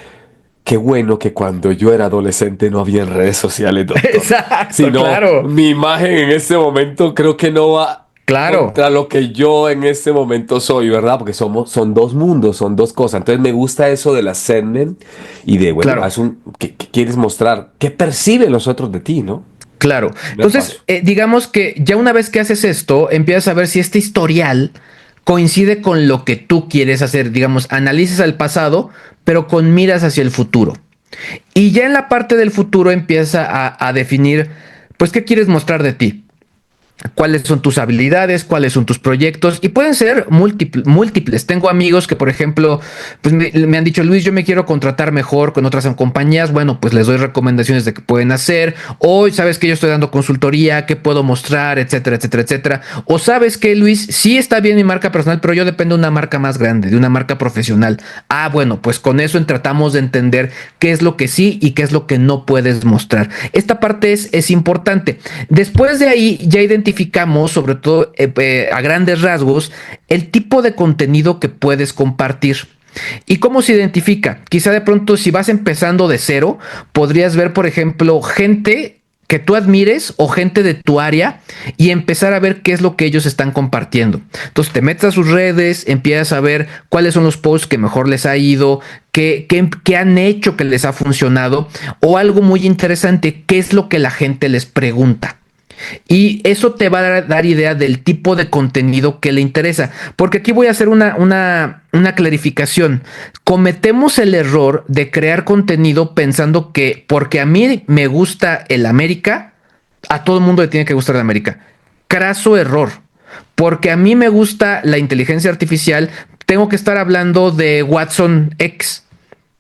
qué bueno que cuando yo era adolescente no había redes sociales, doctor. Si
Exacto,
no,
claro,
mi imagen en este momento creo que no va
claro,
contra lo que yo en este momento soy, ¿verdad? Porque son dos mundos, son dos cosas. Entonces me gusta eso de la segment y de, bueno,
claro.
¿qué quieres mostrar? ¿Qué perciben los otros de ti, no?
Claro.
Me
Entonces,
paso.
digamos que ya una vez que haces esto, empiezas a ver si este historial coincide con lo que tú quieres hacer. Digamos, analizas el pasado, pero con miras hacia el futuro. Y ya en la parte del futuro empieza a definir, pues, qué quieres mostrar de ti, cuáles son tus habilidades, cuáles son tus proyectos y pueden ser múltiples. Tengo amigos que, por ejemplo, pues me han dicho, Luis, yo me quiero contratar mejor con otras compañías. Bueno, pues les doy recomendaciones de qué pueden hacer. Hoy, sabes que yo estoy dando consultoría, qué puedo mostrar, etcétera, etcétera, etcétera. O sabes que, Luis, sí está bien mi marca personal, pero yo dependo de una marca más grande, de una marca profesional. Ah, bueno, pues con eso tratamos de entender qué es lo que sí y qué es lo que no puedes mostrar. Esta parte es importante. Después de ahí ya identificamos, sobre todo a grandes rasgos, el tipo de contenido que puedes compartir. ¿Y cómo se identifica? Quizá de pronto si vas empezando de cero, podrías ver, por ejemplo, gente que tú admires o gente de tu área y empezar a ver qué es lo que ellos están compartiendo. Entonces te metes a sus redes, empiezas a ver cuáles son los posts que mejor les ha ido, qué han hecho que les ha funcionado o algo muy interesante, qué es lo que la gente les pregunta. Y eso te va a dar idea del tipo de contenido que le interesa. Porque aquí voy a hacer una clarificación. Cometemos el error de crear contenido pensando que porque a mí me gusta el América, a todo el mundo le tiene que gustar el América. Craso error. Porque a mí me gusta la inteligencia artificial, tengo que estar hablando de Watson X.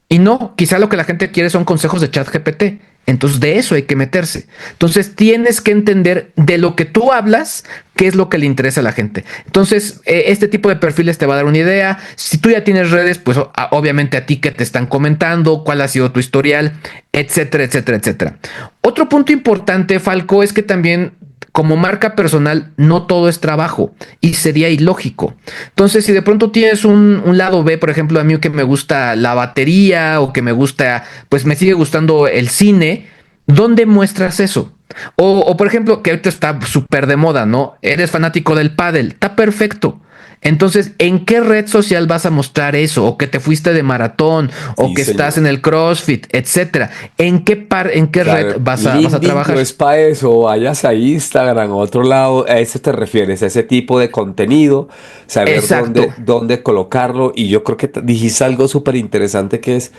Y no, quizá lo que la gente quiere son consejos de ChatGPT. Entonces de eso hay que meterse. Entonces tienes que entender de lo que tú hablas, qué es lo que le interesa a la gente. Entonces este tipo de perfiles te va a dar una idea. Si tú ya tienes redes, pues obviamente a ti que te están comentando, cuál ha sido tu historial, etcétera, etcétera, etcétera. Otro punto importante, Falco, es que también como marca personal no todo es trabajo y sería ilógico. Entonces, si de pronto tienes un lado B, por ejemplo, a mí que me gusta la batería o que me gusta, pues me sigue gustando el cine, ¿dónde muestras eso? Por ejemplo, que ahorita está súper de moda, ¿no? Eres fanático del pádel, está perfecto. Entonces, ¿en qué red social vas a mostrar eso? O que te fuiste de maratón, o
Sí,
que estás
señor.
en el CrossFit, etcétera. ¿En qué red
Claro,
vas a
LinkedIn no
trabajar?
es para eso, vayas a Instagram, a otro lado, a eso te refieres, a ese tipo de contenido, saber
Exacto.
dónde colocarlo. Y yo creo que dijiste algo súper interesante que es,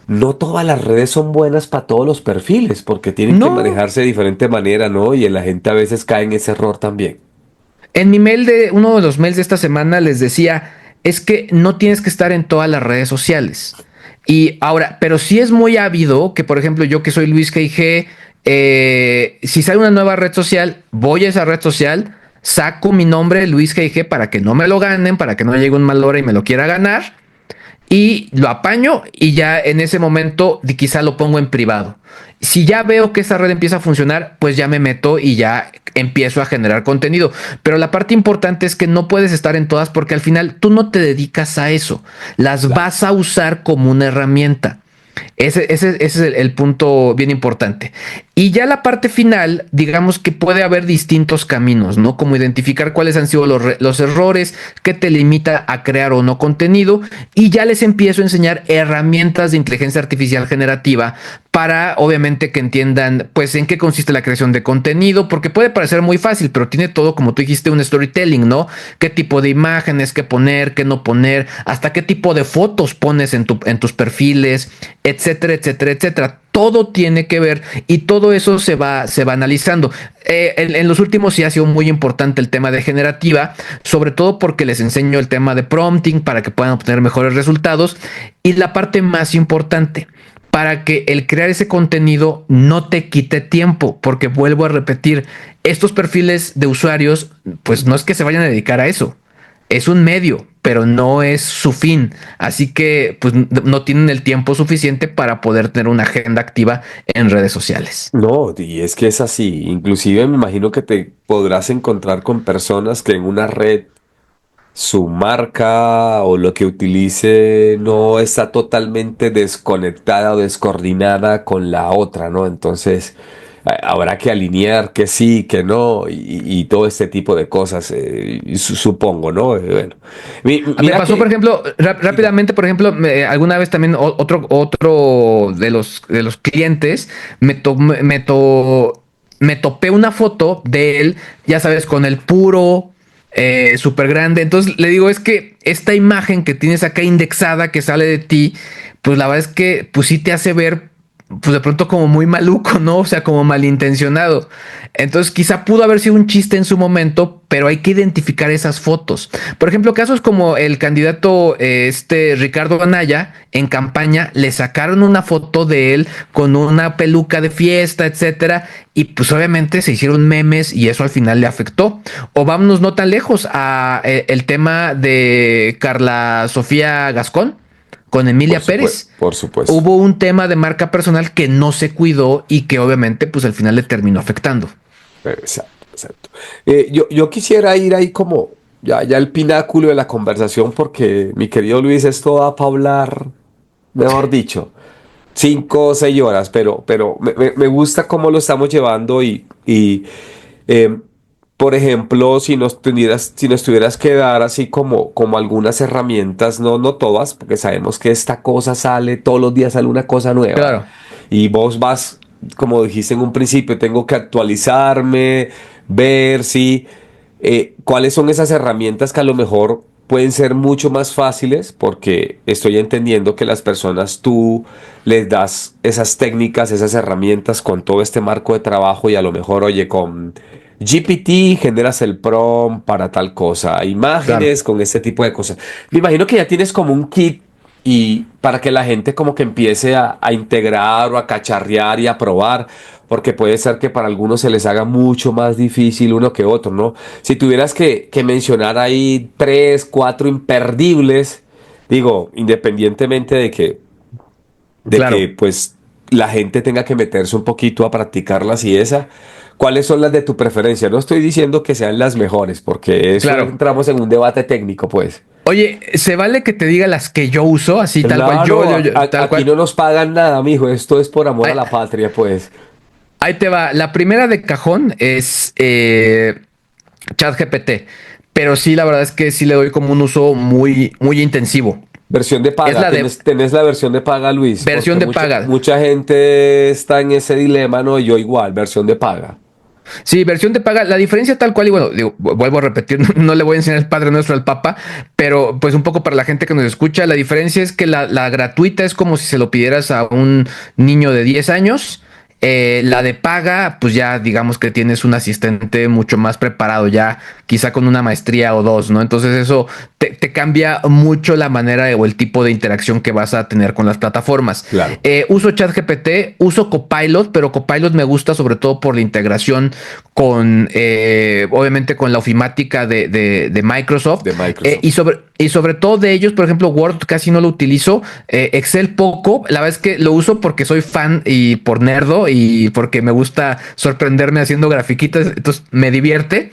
no todas las redes son buenas para todos los perfiles, porque tienen que
No,
manejarse de diferente manera, ¿no? Y la gente a veces cae en ese error también.
en mi mail de uno de los mails de esta semana les decía, es que no tienes que estar en todas las redes sociales. Y ahora, pero sí es muy ávido que, por ejemplo, yo que soy Luis G.I.G., si sale una nueva red social, voy a esa red social, saco mi nombre, Luis G.I.G., para que no me lo ganen, para que no llegue un mal hora y me lo quiera ganar y lo apaño y ya en ese momento quizá lo pongo en privado. Si ya veo que esa red empieza a funcionar, pues ya me meto y ya empiezo a generar contenido. Pero la parte importante es que no puedes estar en todas porque al final tú no te dedicas a eso. Las
Claro.
vas a usar como una herramienta. Ese es el punto bien importante. Y ya la parte final, digamos que puede haber distintos caminos, ¿no? Como identificar cuáles han sido los errores, qué te limita a crear o no contenido. Y ya les empiezo a enseñar herramientas de inteligencia artificial generativa para, obviamente, que entiendan, pues, en qué consiste la creación de contenido, porque puede parecer muy fácil, pero tiene todo, como tú dijiste, un storytelling, ¿no? Qué tipo de imágenes, qué poner, qué no poner, hasta qué tipo de fotos pones en tus perfiles, etcétera, etcétera, etcétera. Todo tiene que ver y todo eso se va analizando. En los últimos sí ha sido muy importante el tema de generativa, sobre todo porque les enseño el tema de prompting para que puedan obtener mejores resultados. Y la parte más importante, para que el crear ese contenido no te quite tiempo, porque vuelvo a repetir, estos perfiles de usuarios, pues no es que se vayan a dedicar a eso, es un medio, pero no es su fin. Así que pues no tienen el tiempo suficiente para poder tener una agenda activa en redes sociales.
No, y es que es así. Inclusive me imagino que te podrás encontrar con personas que en una red su marca o lo que utilice no está totalmente desconectada o descoordinada con la otra, ¿no? Entonces habrá que alinear que sí, que no y todo este tipo de cosas, supongo, ¿no? Bueno,
Me
mira
pasó, por
que...
ejemplo,
Diga.
rápidamente, por ejemplo, alguna vez también otro de los clientes me, to- me to- me topé una foto de él, ya sabes, con el puro súper grande. Entonces le digo, es que esta imagen que tienes acá indexada que sale de ti, pues la verdad es que pues sí te hace ver pues de pronto como muy maluco, ¿no? O sea, como malintencionado. Entonces quizá pudo haber sido un chiste en su momento, pero hay que identificar esas fotos. Por ejemplo, casos como el candidato Ricardo Anaya, en campaña le sacaron una foto de él con una peluca de fiesta, etcétera, y pues obviamente se hicieron memes y eso al final le afectó. O vámonos no tan lejos a el tema de Carla Sofía Gascón con Emilia Pérez.
Por supuesto.
Hubo un tema de marca personal que no se cuidó y que obviamente pues al final le terminó afectando.
Exacto, exacto. Yo quisiera ir ahí como ya el pináculo de la conversación porque mi querido Luis, esto da para hablar, mejor dicho, 5 o 6 horas, pero me gusta cómo lo estamos llevando eh, por ejemplo, si nos tuvieras que dar así como algunas herramientas, no todas, porque sabemos que esta cosa sale, todos los días sale una cosa nueva.
Claro,
Y vos vas, como dijiste en un principio, tengo que actualizarme, ver si cuáles son esas herramientas que a lo mejor pueden ser mucho más fáciles, porque estoy entendiendo que las personas tú les das esas técnicas, esas herramientas con todo este marco de trabajo y a lo mejor, oye, con GPT generas el prompt para tal cosa,
claro.
imágenes con este tipo de cosas. Me imagino que ya tienes como un kit y para que la gente como que empiece a integrar o a cacharrear y a probar, porque puede ser que para algunos se les haga mucho más difícil uno que otro, ¿no? Si tuvieras que mencionar ahí 3, 4 imperdibles, digo, independientemente de que
Claro,
pues la gente tenga que meterse un poquito a practicarlas y esa, ¿cuáles son las de tu preferencia? No estoy diciendo que sean las mejores, porque eso
claro.
entramos en un debate técnico, pues.
Oye, ¿se vale que te diga las que yo uso? Así tal cual,
Claro,
tal
aquí
cual.
no nos pagan nada, mijo. Esto es por amor a
Ahí,
la patria, pues.
ahí te va. La primera de cajón es ChatGPT. Pero sí, la verdad es que sí le doy como un uso muy, muy intensivo.
Versión de
Es
paga.
la de
Tenés la versión de paga, Luis, porque
versión de paga.
mucha gente está en ese dilema, ¿no? Yo igual, versión de paga.
Sí, versión de paga. La diferencia tal cual, y bueno, digo, vuelvo a repetir, no le voy a enseñar el Padre Nuestro al Papa, pero pues un poco para la gente que nos escucha, la diferencia es que la gratuita es como si se lo pidieras a un niño de 10 años. La de paga, pues ya digamos que tienes un asistente mucho más preparado, ya quizá con una maestría o dos, ¿no? Entonces eso te cambia mucho la manera o el tipo de interacción que vas a tener con las plataformas.
Claro.
Uso ChatGPT, uso Copilot, pero Copilot me gusta sobre todo por la integración con, obviamente, con la ofimática de Microsoft.
De Microsoft.
Y sobre todo de ellos, por ejemplo, Word casi no lo utilizo, Excel poco, la verdad es que lo uso porque soy fan y por nerdo y porque me gusta sorprenderme haciendo grafiquitas, entonces me divierte.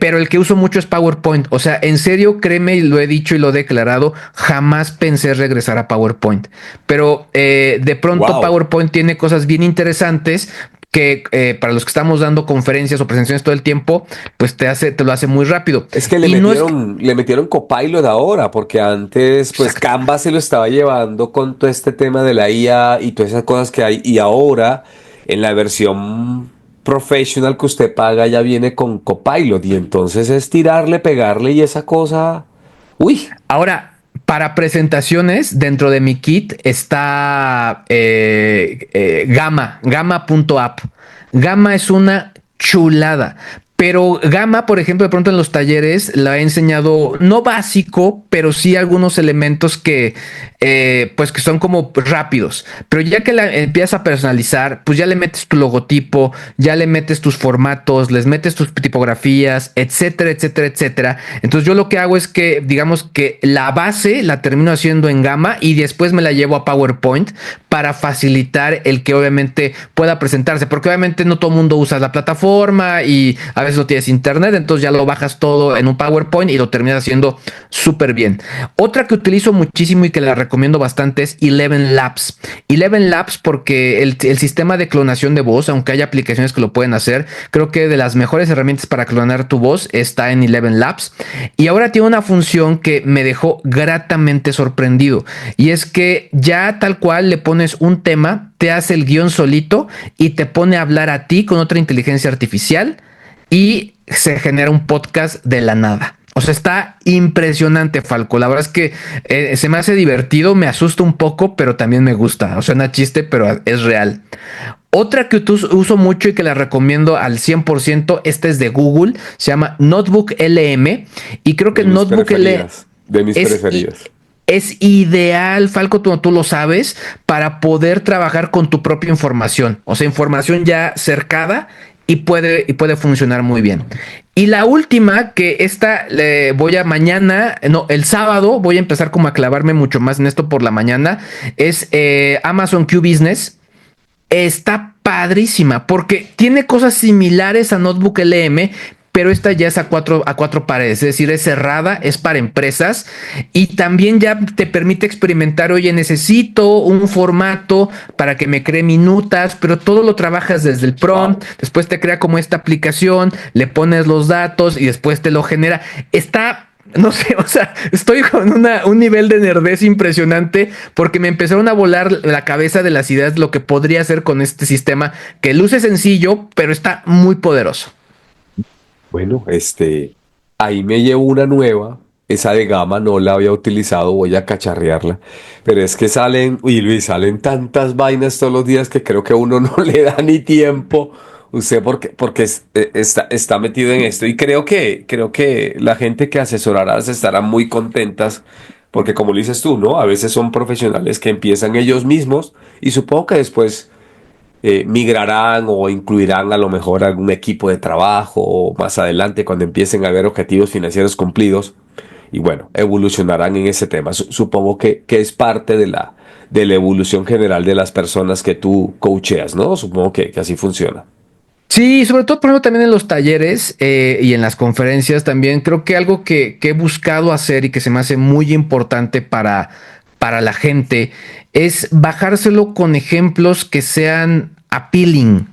Pero el que uso mucho es PowerPoint. O sea, en serio, créeme, y lo he dicho y lo he declarado, jamás pensé regresar a PowerPoint. Pero de pronto
Wow.
PowerPoint tiene cosas bien interesantes que para los que estamos dando conferencias o presentaciones todo el tiempo, pues te lo hace muy rápido.
Es que
Y no es
le metieron Copilot ahora, porque antes, pues
exacto.
Canva se lo estaba llevando con todo este tema de la IA y todas esas cosas que hay. Y ahora, en la versión professional que usted paga, ya viene con Copilot. Y entonces es tirarle, pegarle y esa cosa. Uy,
Ahora, para presentaciones, dentro de mi kit está Gamma.app. Gamma es una chulada. Pero Gamma, por ejemplo, de pronto en los talleres la he enseñado, no básico, pero sí algunos elementos pues que son como rápidos. Pero ya que la empiezas a personalizar, pues ya le metes tu logotipo, ya le metes tus formatos, les metes tus tipografías, etcétera, etcétera, etcétera. Entonces yo lo que hago es que, digamos que la base la termino haciendo en Gamma y después me la llevo a PowerPoint para facilitar el que obviamente pueda presentarse, porque obviamente no todo el mundo usa la plataforma y a veces no tienes internet, entonces ya lo bajas todo en un PowerPoint y lo terminas haciendo súper bien. Otra que utilizo muchísimo y que la recomiendo bastante es Eleven Labs. Eleven Labs porque el sistema de clonación de voz, aunque hay aplicaciones que lo pueden hacer, creo que de las mejores herramientas para clonar tu voz está en Eleven Labs. Y ahora tiene una función que me dejó gratamente sorprendido. Y es que ya tal cual le pones un tema, te hace el guión solito y te pone a hablar a ti con otra inteligencia artificial y se genera un podcast de la nada. O sea, está impresionante, Falco. La verdad es que se me hace divertido, me asusta un poco, pero también me gusta. O sea, suena chiste, pero es real. Otra que uso mucho y que la recomiendo al 100%, esta es de Google, se llama Notebook LM. Y creo que Notebook LM
de mis preferidas.
es ideal, Falco, tú lo sabes, para poder trabajar con tu propia información. O sea, información ya cercada y puede funcionar muy bien. Y la última, que esta voy a mañana, no, el sábado voy a empezar como a clavarme mucho más en esto por la mañana, es Amazon Q Business. Está padrísima porque tiene cosas similares a Notebook LM, pero esta ya es a cuatro paredes, es decir, es cerrada, es para empresas y también ya te permite experimentar, oye, necesito un formato para que me cree minutas, pero todo lo trabajas desde el prompt, después te crea como esta aplicación, le pones los datos y después te lo genera. Está... No sé, o sea, estoy con un nivel de nerdez impresionante porque me empezaron a volar la cabeza de las ideas de lo que podría hacer con este sistema que luce sencillo, pero está muy poderoso.
Bueno, ahí me llevo una nueva, esa de gama no la había utilizado, voy a cacharrearla, pero es que salen, uy Luis, salen tantas vainas todos los días que creo que uno no le da ni tiempo. Usted porque está metido en esto y creo que la gente que asesorará se estarán muy contentas porque como lo dices tú, ¿no? A veces son profesionales que empiezan ellos mismos y supongo que después migrarán o incluirán a lo mejor algún equipo de trabajo o más adelante cuando empiecen a ver objetivos financieros cumplidos y bueno, evolucionarán en ese tema. Supongo que es parte de la evolución general de las personas que tú coacheas, ¿no? Supongo que así funciona.
Sí, sobre todo, por ejemplo, también en los talleres y en las conferencias también, creo que algo que he buscado hacer y que se me hace muy importante para la gente es bajárselo con ejemplos que sean appealing,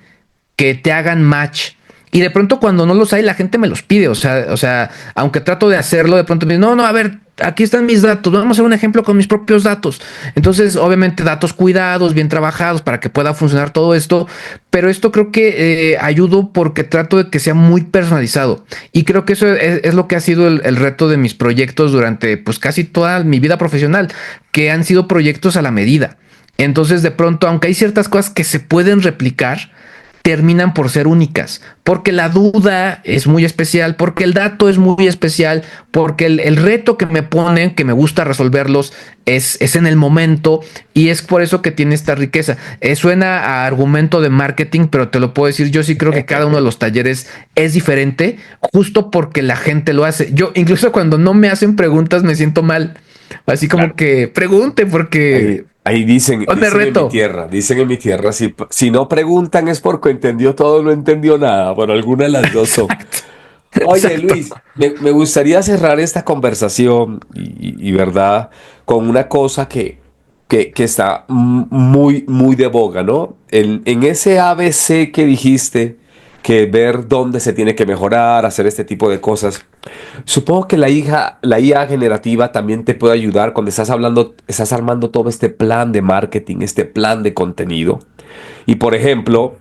que te hagan match. Y de pronto cuando no los hay, la gente me los pide. O sea, aunque trato de hacerlo, de pronto me dicen, no, no, a ver, aquí están mis datos, vamos a hacer un ejemplo con mis propios datos. Entonces, obviamente, datos cuidados, bien trabajados para que pueda funcionar todo esto. Pero esto creo que ayudo porque trato de que sea muy personalizado. Y creo que eso es lo que ha sido el reto de mis proyectos durante pues casi toda mi vida profesional, que han sido proyectos a la medida. Entonces, de pronto, aunque hay ciertas cosas que se pueden replicar, terminan por ser únicas, porque la duda es muy especial, porque el dato es muy especial, porque el reto que me ponen, que me gusta resolverlos, es en el momento y es por eso que tiene esta riqueza. Suena a argumento de marketing, pero te lo puedo decir, yo sí creo que cada uno de los talleres es diferente, justo porque la gente lo hace. Yo incluso cuando no me hacen preguntas me siento mal, así como
Claro.
que pregunte porque...
Ahí
¿Dónde reto?
dicen en mi tierra, si no preguntan es porque entendió todo o no entendió nada, bueno, alguna de las dos son. Oye,
Exacto.
Luis, me gustaría cerrar esta conversación ¿verdad? Con una cosa que está muy, muy de boga, ¿no? En ese ABC que dijiste, que ver dónde se tiene que mejorar, hacer este tipo de cosas. Supongo que la IA generativa también te puede ayudar cuando estás armando todo este plan de marketing, este plan de contenido. Y por ejemplo,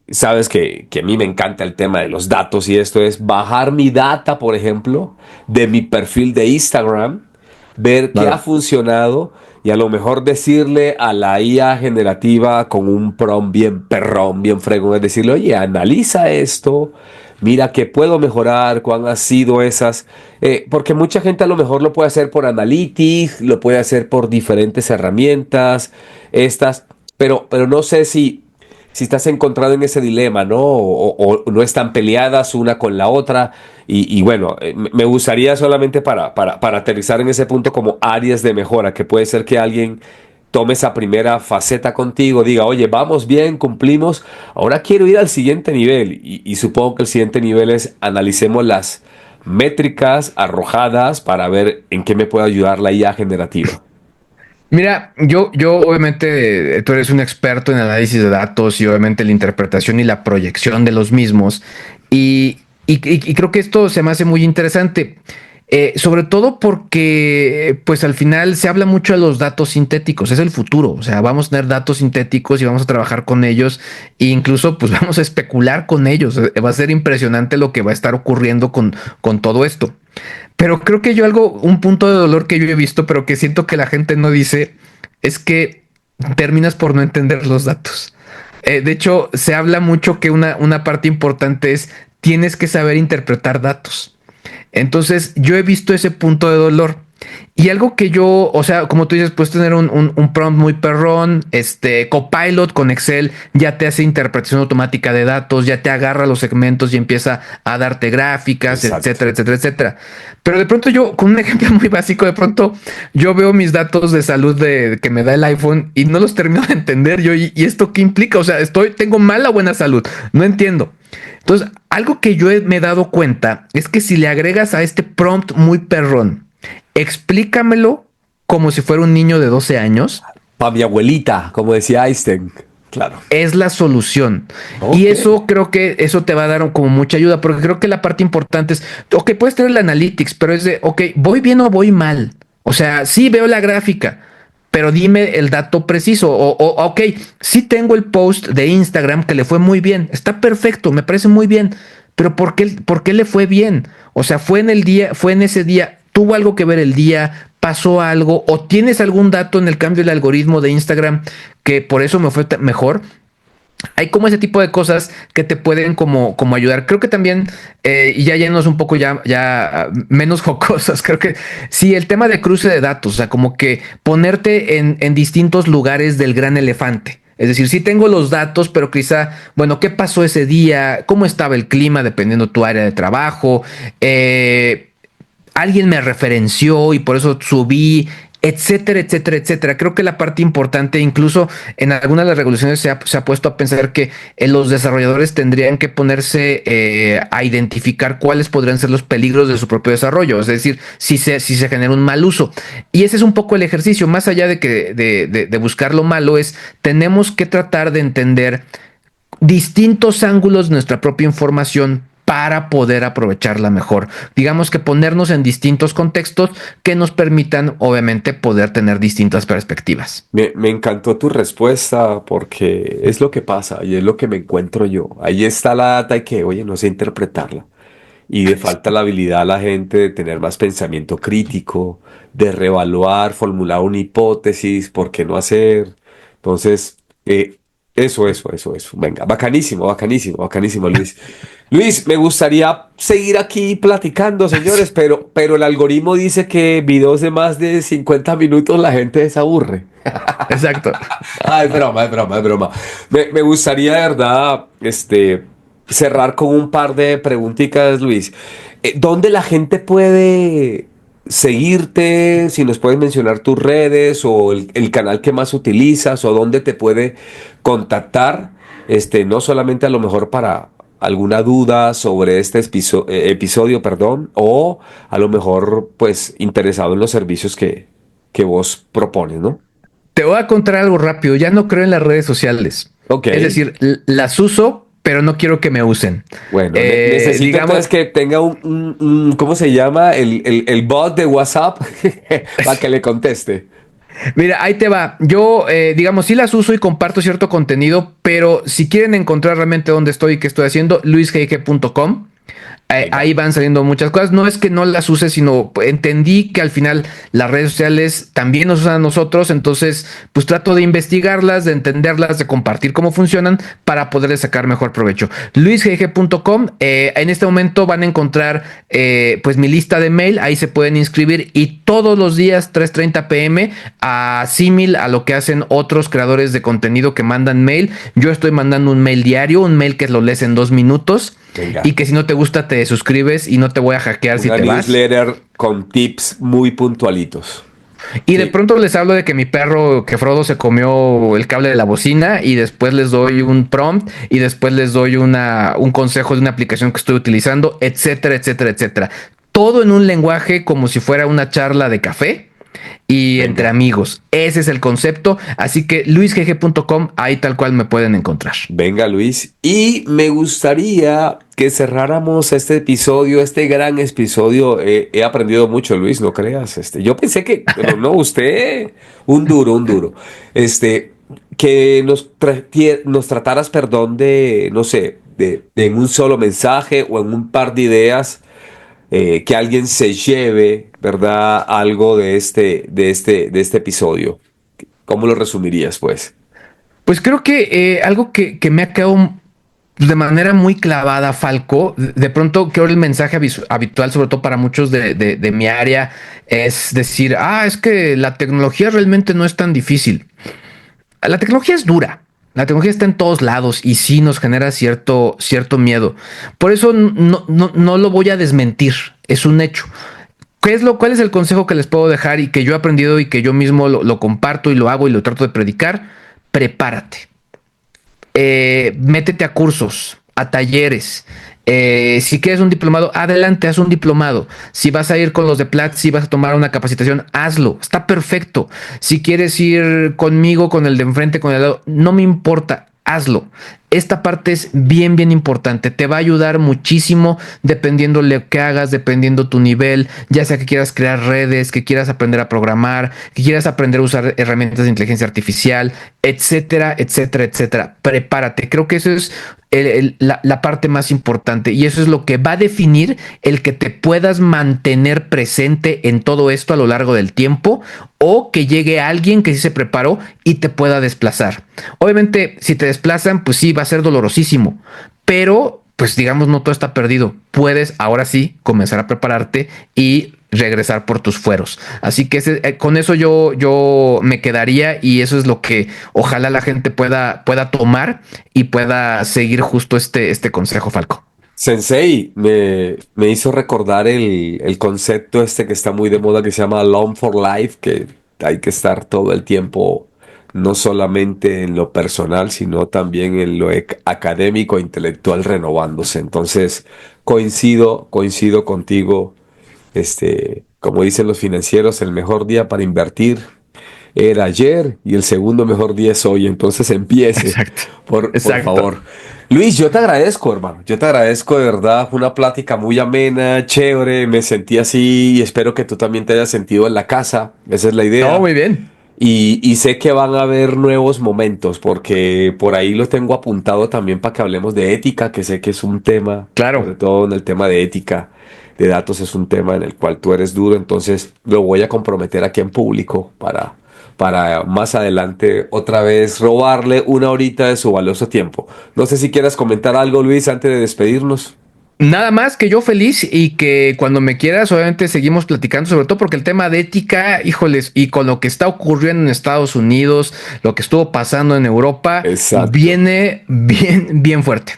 sabes que a mí me encanta el tema de los datos y esto es bajar mi data, por ejemplo, de mi perfil de Instagram, ver qué ha
Claro.
funcionado y a lo mejor decirle a la IA generativa con un prompt bien perrón, bien fregón, es decirle, oye, analiza esto, mira qué puedo mejorar, cuán han sido esas, porque mucha gente a lo mejor lo puede hacer por Analytics, lo puede hacer por diferentes herramientas, estas, pero no sé si estás encontrado en ese dilema, ¿no? O no están peleadas una con la otra. Y bueno, me gustaría solamente para aterrizar en ese punto como áreas de mejora, que puede ser que alguien tome esa primera faceta contigo, diga, oye, vamos bien, cumplimos, ahora quiero ir al siguiente nivel. Y supongo que el siguiente nivel es analicemos métricas arrojadas para ver en qué me puede ayudar la IA generativa?
Mira, yo obviamente, tú eres un experto en análisis de datos y obviamente la interpretación y la proyección de los mismos. Y creo que esto se me hace muy interesante. Sobre todo porque, pues al final se habla mucho de los datos sintéticos, es el futuro, o sea, vamos a tener datos sintéticos y vamos a trabajar con ellos e incluso pues vamos a especular con ellos. Va a ser impresionante lo que va a estar ocurriendo con todo esto. Pero creo que un punto de dolor que yo he visto, pero que siento que la gente no dice, es que terminas por no entender los datos. De hecho, se habla mucho que una parte importante es tienes que saber interpretar datos. Entonces, yo he visto ese punto de dolor. Y algo que yo, o sea, como tú dices, puedes tener un prompt muy perrón, Copilot con Excel ya te hace interpretación automática de datos, ya te agarra los segmentos y empieza a darte gráficas,
Exacto.
etcétera, etcétera, etcétera. Pero de pronto yo, con un ejemplo muy básico, de pronto yo veo mis datos de salud que me da el iPhone y no los termino de entender yo. ¿Y esto qué implica? O sea, tengo mala o buena salud, no entiendo. Entonces, algo que me he dado cuenta es que si le agregas a este prompt muy perrón, explícamelo como si fuera un niño de 12 años,
Para mi abuelita, como decía Einstein. Claro.
es la solución. Y
Ok.
eso creo que eso te va a dar como mucha ayuda, porque creo que la parte importante es, ok, puedes tener el analytics, pero es de, ok, ¿voy bien o voy mal? O sea, sí veo la gráfica, pero dime el dato preciso. Ok, sí tengo el post de Instagram que le fue muy bien, está perfecto, me parece muy bien, pero por qué le fue bien? O sea, fue en el día, fue en ese día, tuvo algo que ver el día, pasó algo, o tienes algún dato en el cambio del algoritmo de Instagram que por eso me fue mejor. Hay como ese tipo de cosas que te pueden como ayudar. Creo que también, y ya yéndonos un poco ya menos jocosas, creo que sí, el tema de cruce de datos, o sea, como que ponerte en distintos lugares del gran elefante. Es decir, sí tengo los datos, pero quizá, bueno, ¿qué pasó ese día? ¿Cómo estaba el clima dependiendo tu área de trabajo? Alguien me referenció y por eso subí, etcétera, etcétera, etcétera. Creo que la parte importante, incluso en algunas de las regulaciones se ha puesto a pensar que los desarrolladores tendrían que ponerse a identificar cuáles podrían ser los peligros de su propio desarrollo, es decir, si se genera un mal uso. Y ese es un poco el ejercicio, más allá de que de buscar lo malo, es tenemos que tratar de entender distintos ángulos de nuestra propia información para poder aprovecharla mejor. Digamos que ponernos en distintos contextos que nos permitan, obviamente, poder tener distintas perspectivas.
Me encantó tu respuesta porque es lo que pasa y es lo que me encuentro yo. Ahí está la data y que, oye, no sé interpretarla. Y le falta la habilidad a la gente de tener más pensamiento crítico, de reevaluar, formular una hipótesis, por qué no hacer. Entonces, eso. Venga, bacanísimo, bacanísimo, bacanísimo, Luis. Luis, me gustaría seguir aquí platicando, señores, pero el algoritmo dice que videos de más de 50 minutos la gente se aburre.
Exacto.
Ah, es broma, es broma, es broma. Me gustaría, de verdad, cerrar con un par de preguntitas, Luis. ¿Dónde la gente puede seguirte? Si nos puedes mencionar tus redes o el canal que más utilizas o dónde te puede contactar, no solamente a lo mejor para alguna duda sobre este episodio, perdón, o a lo mejor, pues, interesado en los servicios que vos propones, ¿no?
Te voy a contar algo rápido. Ya no creo en las redes sociales.
Ok.
Es decir, las uso, pero no quiero que me usen.
Bueno, necesito
Digamos,
entonces que tenga ¿cómo se llama? El bot de WhatsApp para que le conteste.
mira, ahí te va. Yo, digamos, sí las uso y comparto cierto contenido, pero si quieren encontrar realmente dónde estoy y qué estoy haciendo, luisgg.com.
Venga.
Ahí van saliendo muchas cosas. No es que no las use, sino entendí que al final las redes sociales también nos usan a nosotros. Entonces, pues trato de investigarlas, de entenderlas, de compartir cómo funcionan para poderles sacar mejor provecho. luisgg.com. En este momento van a encontrar pues mi lista de mail. Ahí se pueden inscribir y todos los días 3:30 p.m. a símil a lo que hacen otros creadores de contenido que mandan mail. Yo estoy mandando un mail diario, un mail que lo lees en 2 minutos.
Venga.
Y que si no te gusta te suscribes y no te voy a hackear si
Una
te vas.
newsletter con tips muy puntualitos.
Y de
Sí.
pronto les hablo de que mi perro, que Frodo se comió el cable de la bocina y después les doy un prompt y después les doy un consejo de una aplicación que estoy utilizando, etcétera, etcétera, etcétera. Todo en un lenguaje como si fuera una charla de café y entre
Venga.
amigos. Ese es el concepto. Así que luisgg.com, ahí tal cual me pueden encontrar.
Venga, Luis. Y me gustaría que cerráramos este episodio, este gran episodio. He aprendido mucho, Luis, no creas. Yo pensé que, pero no, usted, un duro, un duro. Este, que nos trataras, perdón, de, no sé, de en un solo mensaje o en un par de ideas, que alguien se lleve, ¿verdad? Algo de este episodio. ¿Cómo lo resumirías, pues?
Pues creo que algo que me ha quedado de manera muy clavada, Falco, de pronto creo el mensaje habitual, sobre todo para muchos de mi área, es decir, es que la tecnología realmente no es tan difícil. La tecnología es dura. La tecnología está en todos lados y sí nos genera cierto miedo. Por eso no lo voy a desmentir. Es un hecho. ¿Cuál es el consejo que les puedo dejar y que yo he aprendido y que yo mismo lo comparto y lo hago y lo trato de predicar? Prepárate. Métete a cursos, a talleres. Si quieres un diplomado, adelante, haz un diplomado. Si vas a ir con los de Platzi, si vas a tomar una capacitación, hazlo. Está perfecto. Si quieres ir conmigo, con el de enfrente, con el de al lado, no me importa, hazlo. Esta parte es bien, bien importante. Te va a ayudar muchísimo dependiendo lo que hagas, dependiendo tu nivel, ya sea que quieras crear redes, que quieras aprender a programar, que quieras aprender a usar herramientas de inteligencia artificial, etcétera, etcétera, etcétera. Prepárate. Creo que eso es la parte más importante y eso es lo que va a definir el que te puedas mantener presente en todo esto a lo largo del tiempo o que llegue alguien que sí se preparó y te pueda desplazar. Obviamente, si te desplazan, pues sí, va a ser dolorosísimo, pero pues digamos, no todo está perdido. Puedes ahora sí comenzar a prepararte y regresar por tus fueros. Así que con eso yo me quedaría y eso es lo que ojalá la gente pueda tomar y pueda seguir justo este consejo, Falco.
Sensei, me hizo recordar el concepto que está muy de moda que se llama Learn for Life, que hay que estar todo el tiempo, no solamente en lo personal, sino también en lo académico e intelectual renovándose. Entonces, coincido contigo, como dicen los financieros, el mejor día para invertir era ayer y el segundo mejor día es hoy. Entonces empiece,
Exacto,
por
exacto.
favor. Luis, yo te agradezco, hermano. Yo te agradezco de verdad. Fue una plática muy amena, chévere. Me sentí así y espero que tú también te hayas sentido en la casa. Esa es la
No,
idea.
muy bien.
Y sé que van a haber nuevos momentos porque por ahí lo tengo apuntado también para que hablemos de ética, que sé que es un tema, sobre
Claro.
todo en el tema de ética de datos es un tema en el cual tú eres duro, entonces lo voy a comprometer aquí en público para más adelante otra vez robarle una horita de su valioso tiempo. No sé si quieras comentar algo, Luis, antes de despedirnos.
Nada más que yo feliz y que cuando me quieras, obviamente seguimos platicando, sobre todo porque el tema de ética, híjoles, y con lo que está ocurriendo en Estados Unidos, lo que estuvo pasando en Europa,
Exacto.
viene bien, bien fuerte.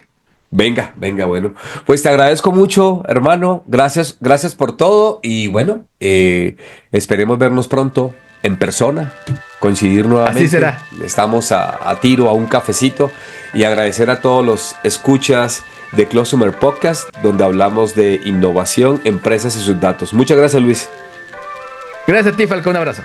Venga, venga, bueno. Pues te agradezco mucho, hermano. Gracias, gracias por todo. Y bueno, esperemos vernos pronto en persona, coincidir
Así
nuevamente.
será.
Estamos a tiro, a un cafecito. Y agradecer a todos los escuchas de Closumer Podcast, donde hablamos de innovación, empresas y sus datos. Muchas gracias, Luis.
Gracias a ti, Falcón. Un abrazo.